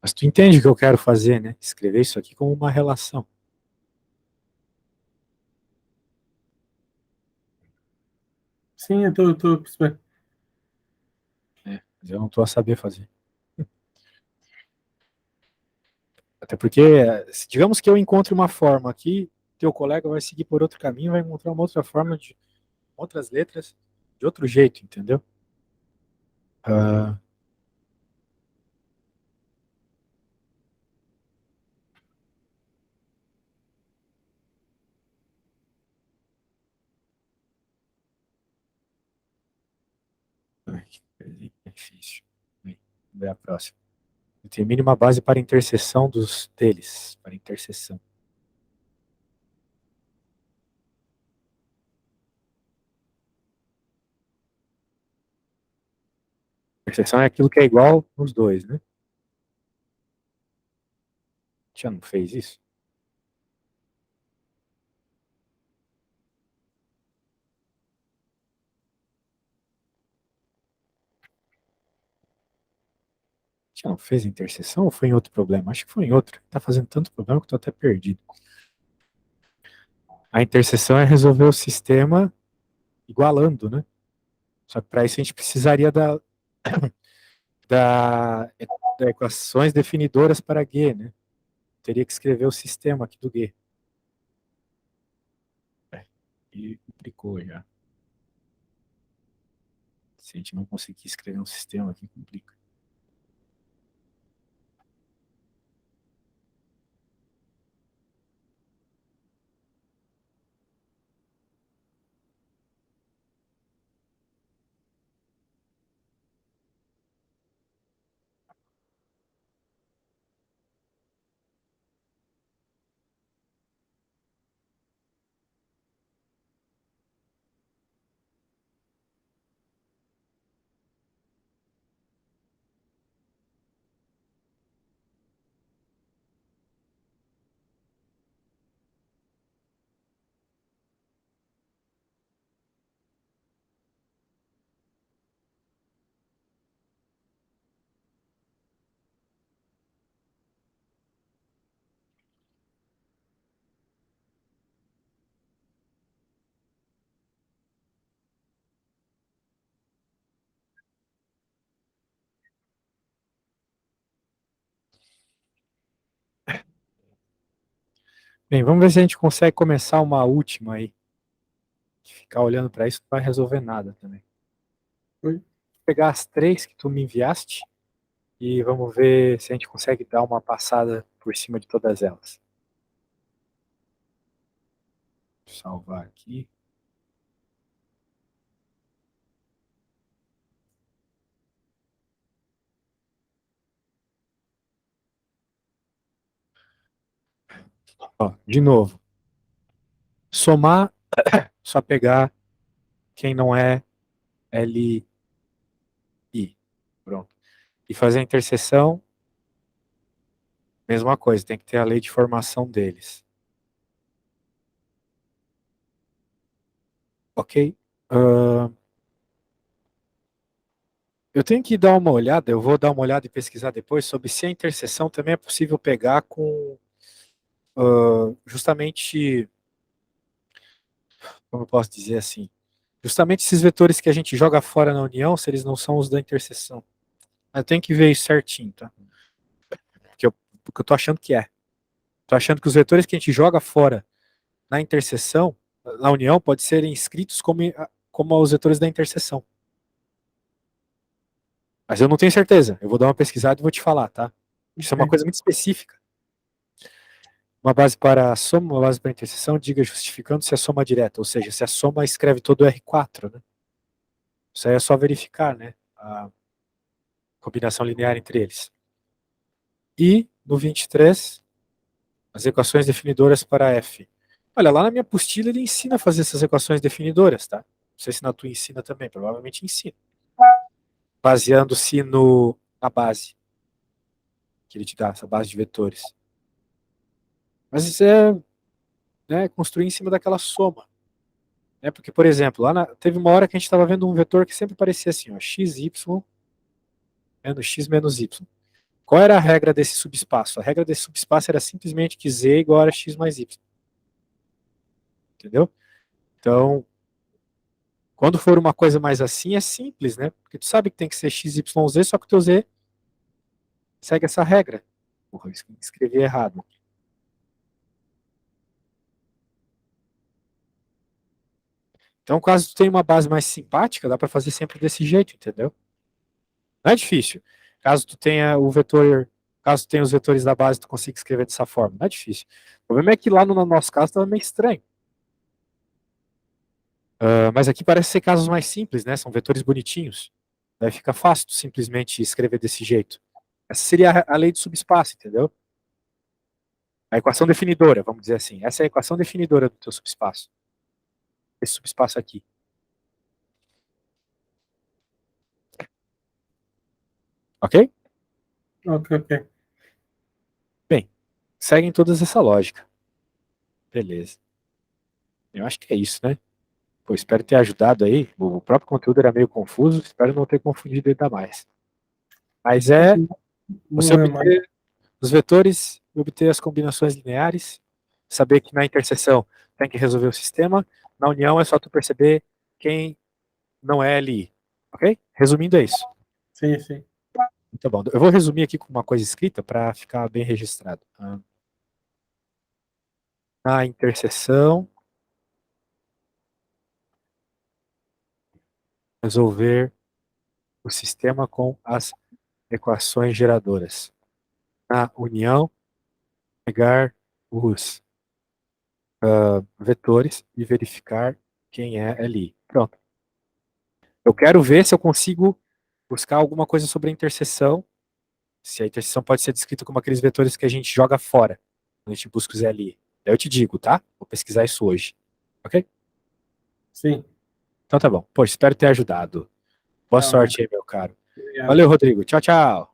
Mas tu entende o que eu quero fazer, né? Escrever isso aqui como uma relação. Sim, eu estou a perceber. Mas eu não estou a saber fazer. Até porque, digamos que eu encontre uma forma aqui, teu colega vai seguir por outro caminho, vai encontrar uma outra forma de outras letras de outro jeito, entendeu? Ah, que coisinha difícil. Vamos ver a próxima. Determine uma base para interseção dos deles. Para interseção. Interseção é aquilo que é igual nos dois, né? Já não fez isso? Já não fez a interseção ou foi em outro problema? Acho que foi em outro. Tá fazendo tanto problema que eu tô até perdido. A interseção é resolver o sistema igualando, né? Só que para isso a gente precisaria da, da equações definidoras para G, né? Teria que escrever o sistema aqui do G. E complicou já. Se a gente não conseguir escrever um sistema aqui, complica. Bem, vamos ver se a gente consegue começar uma última aí. Ficar olhando para isso não vai resolver nada também. Oi? Vou pegar as três que tu me enviaste e vamos ver se a gente consegue dar uma passada por cima de todas elas. Vou salvar aqui. Ó, de novo. Somar, só pegar quem não é L, I. Pronto. E fazer a interseção, mesma coisa, tem que ter a lei de formação deles. Ok? Eu tenho que dar uma olhada, eu vou dar uma olhada e pesquisar depois sobre se a interseção também é possível pegar com justamente, como eu posso dizer assim, justamente esses vetores que a gente joga fora na união, se eles não são os da interseção. Eu tenho que ver isso certinho, tá? Porque eu tô achando que é. Tô achando que os vetores que a gente joga fora na interseção, na união, pode serem escritos como os vetores da interseção. Mas eu não tenho certeza. Eu vou dar uma pesquisada e vou te falar, tá? Isso é uma Ok. coisa muito específica. Uma base para a soma, uma base para a interseção, diga justificando se a soma é direta, ou seja, se a soma escreve todo o R4, né? Isso aí é só verificar, né? A combinação linear entre eles. E no 23, as equações definidoras para F. Olha, lá na minha apostila ele ensina a fazer essas equações definidoras, tá? Não sei se na tua ensina também, provavelmente ensina. Baseando-se na base que ele te dá, essa base de vetores. Mas isso é, né, construir em cima daquela soma. Né? Porque, por exemplo, teve uma hora que a gente estava vendo um vetor que sempre parecia assim, ó, x, y, menos x menos y. Qual era a regra desse subespaço? A regra desse subespaço era simplesmente que z igual a x mais y. Entendeu? Então, quando for uma coisa mais assim, é simples, né? Porque tu sabe que tem que ser x, y, z, só que o teu z segue essa regra. Porra, eu escrevi errado. Então, caso tu tenha uma base mais simpática, dá para fazer sempre desse jeito, entendeu? Não é difícil. Caso tu tenha o vetor, caso tu tenha os vetores da base, tu consiga escrever dessa forma. Não é difícil. O problema é que lá no nosso caso estava meio estranho. Mas aqui parece ser casos mais simples, né? São vetores bonitinhos. Daí fica fácil tu simplesmente escrever desse jeito. Essa seria a lei do subespaço, entendeu? A equação definidora, vamos dizer assim. Essa é a equação definidora do teu subespaço. Esse subespaço aqui. Ok? Ok. Bem, seguem todas essa lógica. Beleza. Eu acho que é isso, né? Pô, espero ter ajudado aí. O próprio conteúdo era meio confuso, espero não ter confundido ainda mais. Mas é você Não é mais. obter os vetores, obter as combinações lineares, saber que na interseção tem que resolver o sistema, na união é só tu perceber quem não é ali. Ok? Resumindo, é isso. Sim. Tá bom. Eu vou resumir aqui com uma coisa escrita para ficar bem registrado. Na interseção, resolver o sistema com as equações geradoras. Na união, pegar os vetores e verificar quem é ali. Pronto. Eu quero ver se eu consigo buscar alguma coisa sobre a interseção, se a interseção pode ser descrita como aqueles vetores que a gente joga fora, quando a gente busca os ali. Daí eu te digo, tá? Vou pesquisar isso hoje. Ok? Sim. Então tá bom. Pô, espero ter ajudado. Boa Tá bem. sorte aí, meu caro. Obrigado. Valeu, Rodrigo. Tchau, tchau.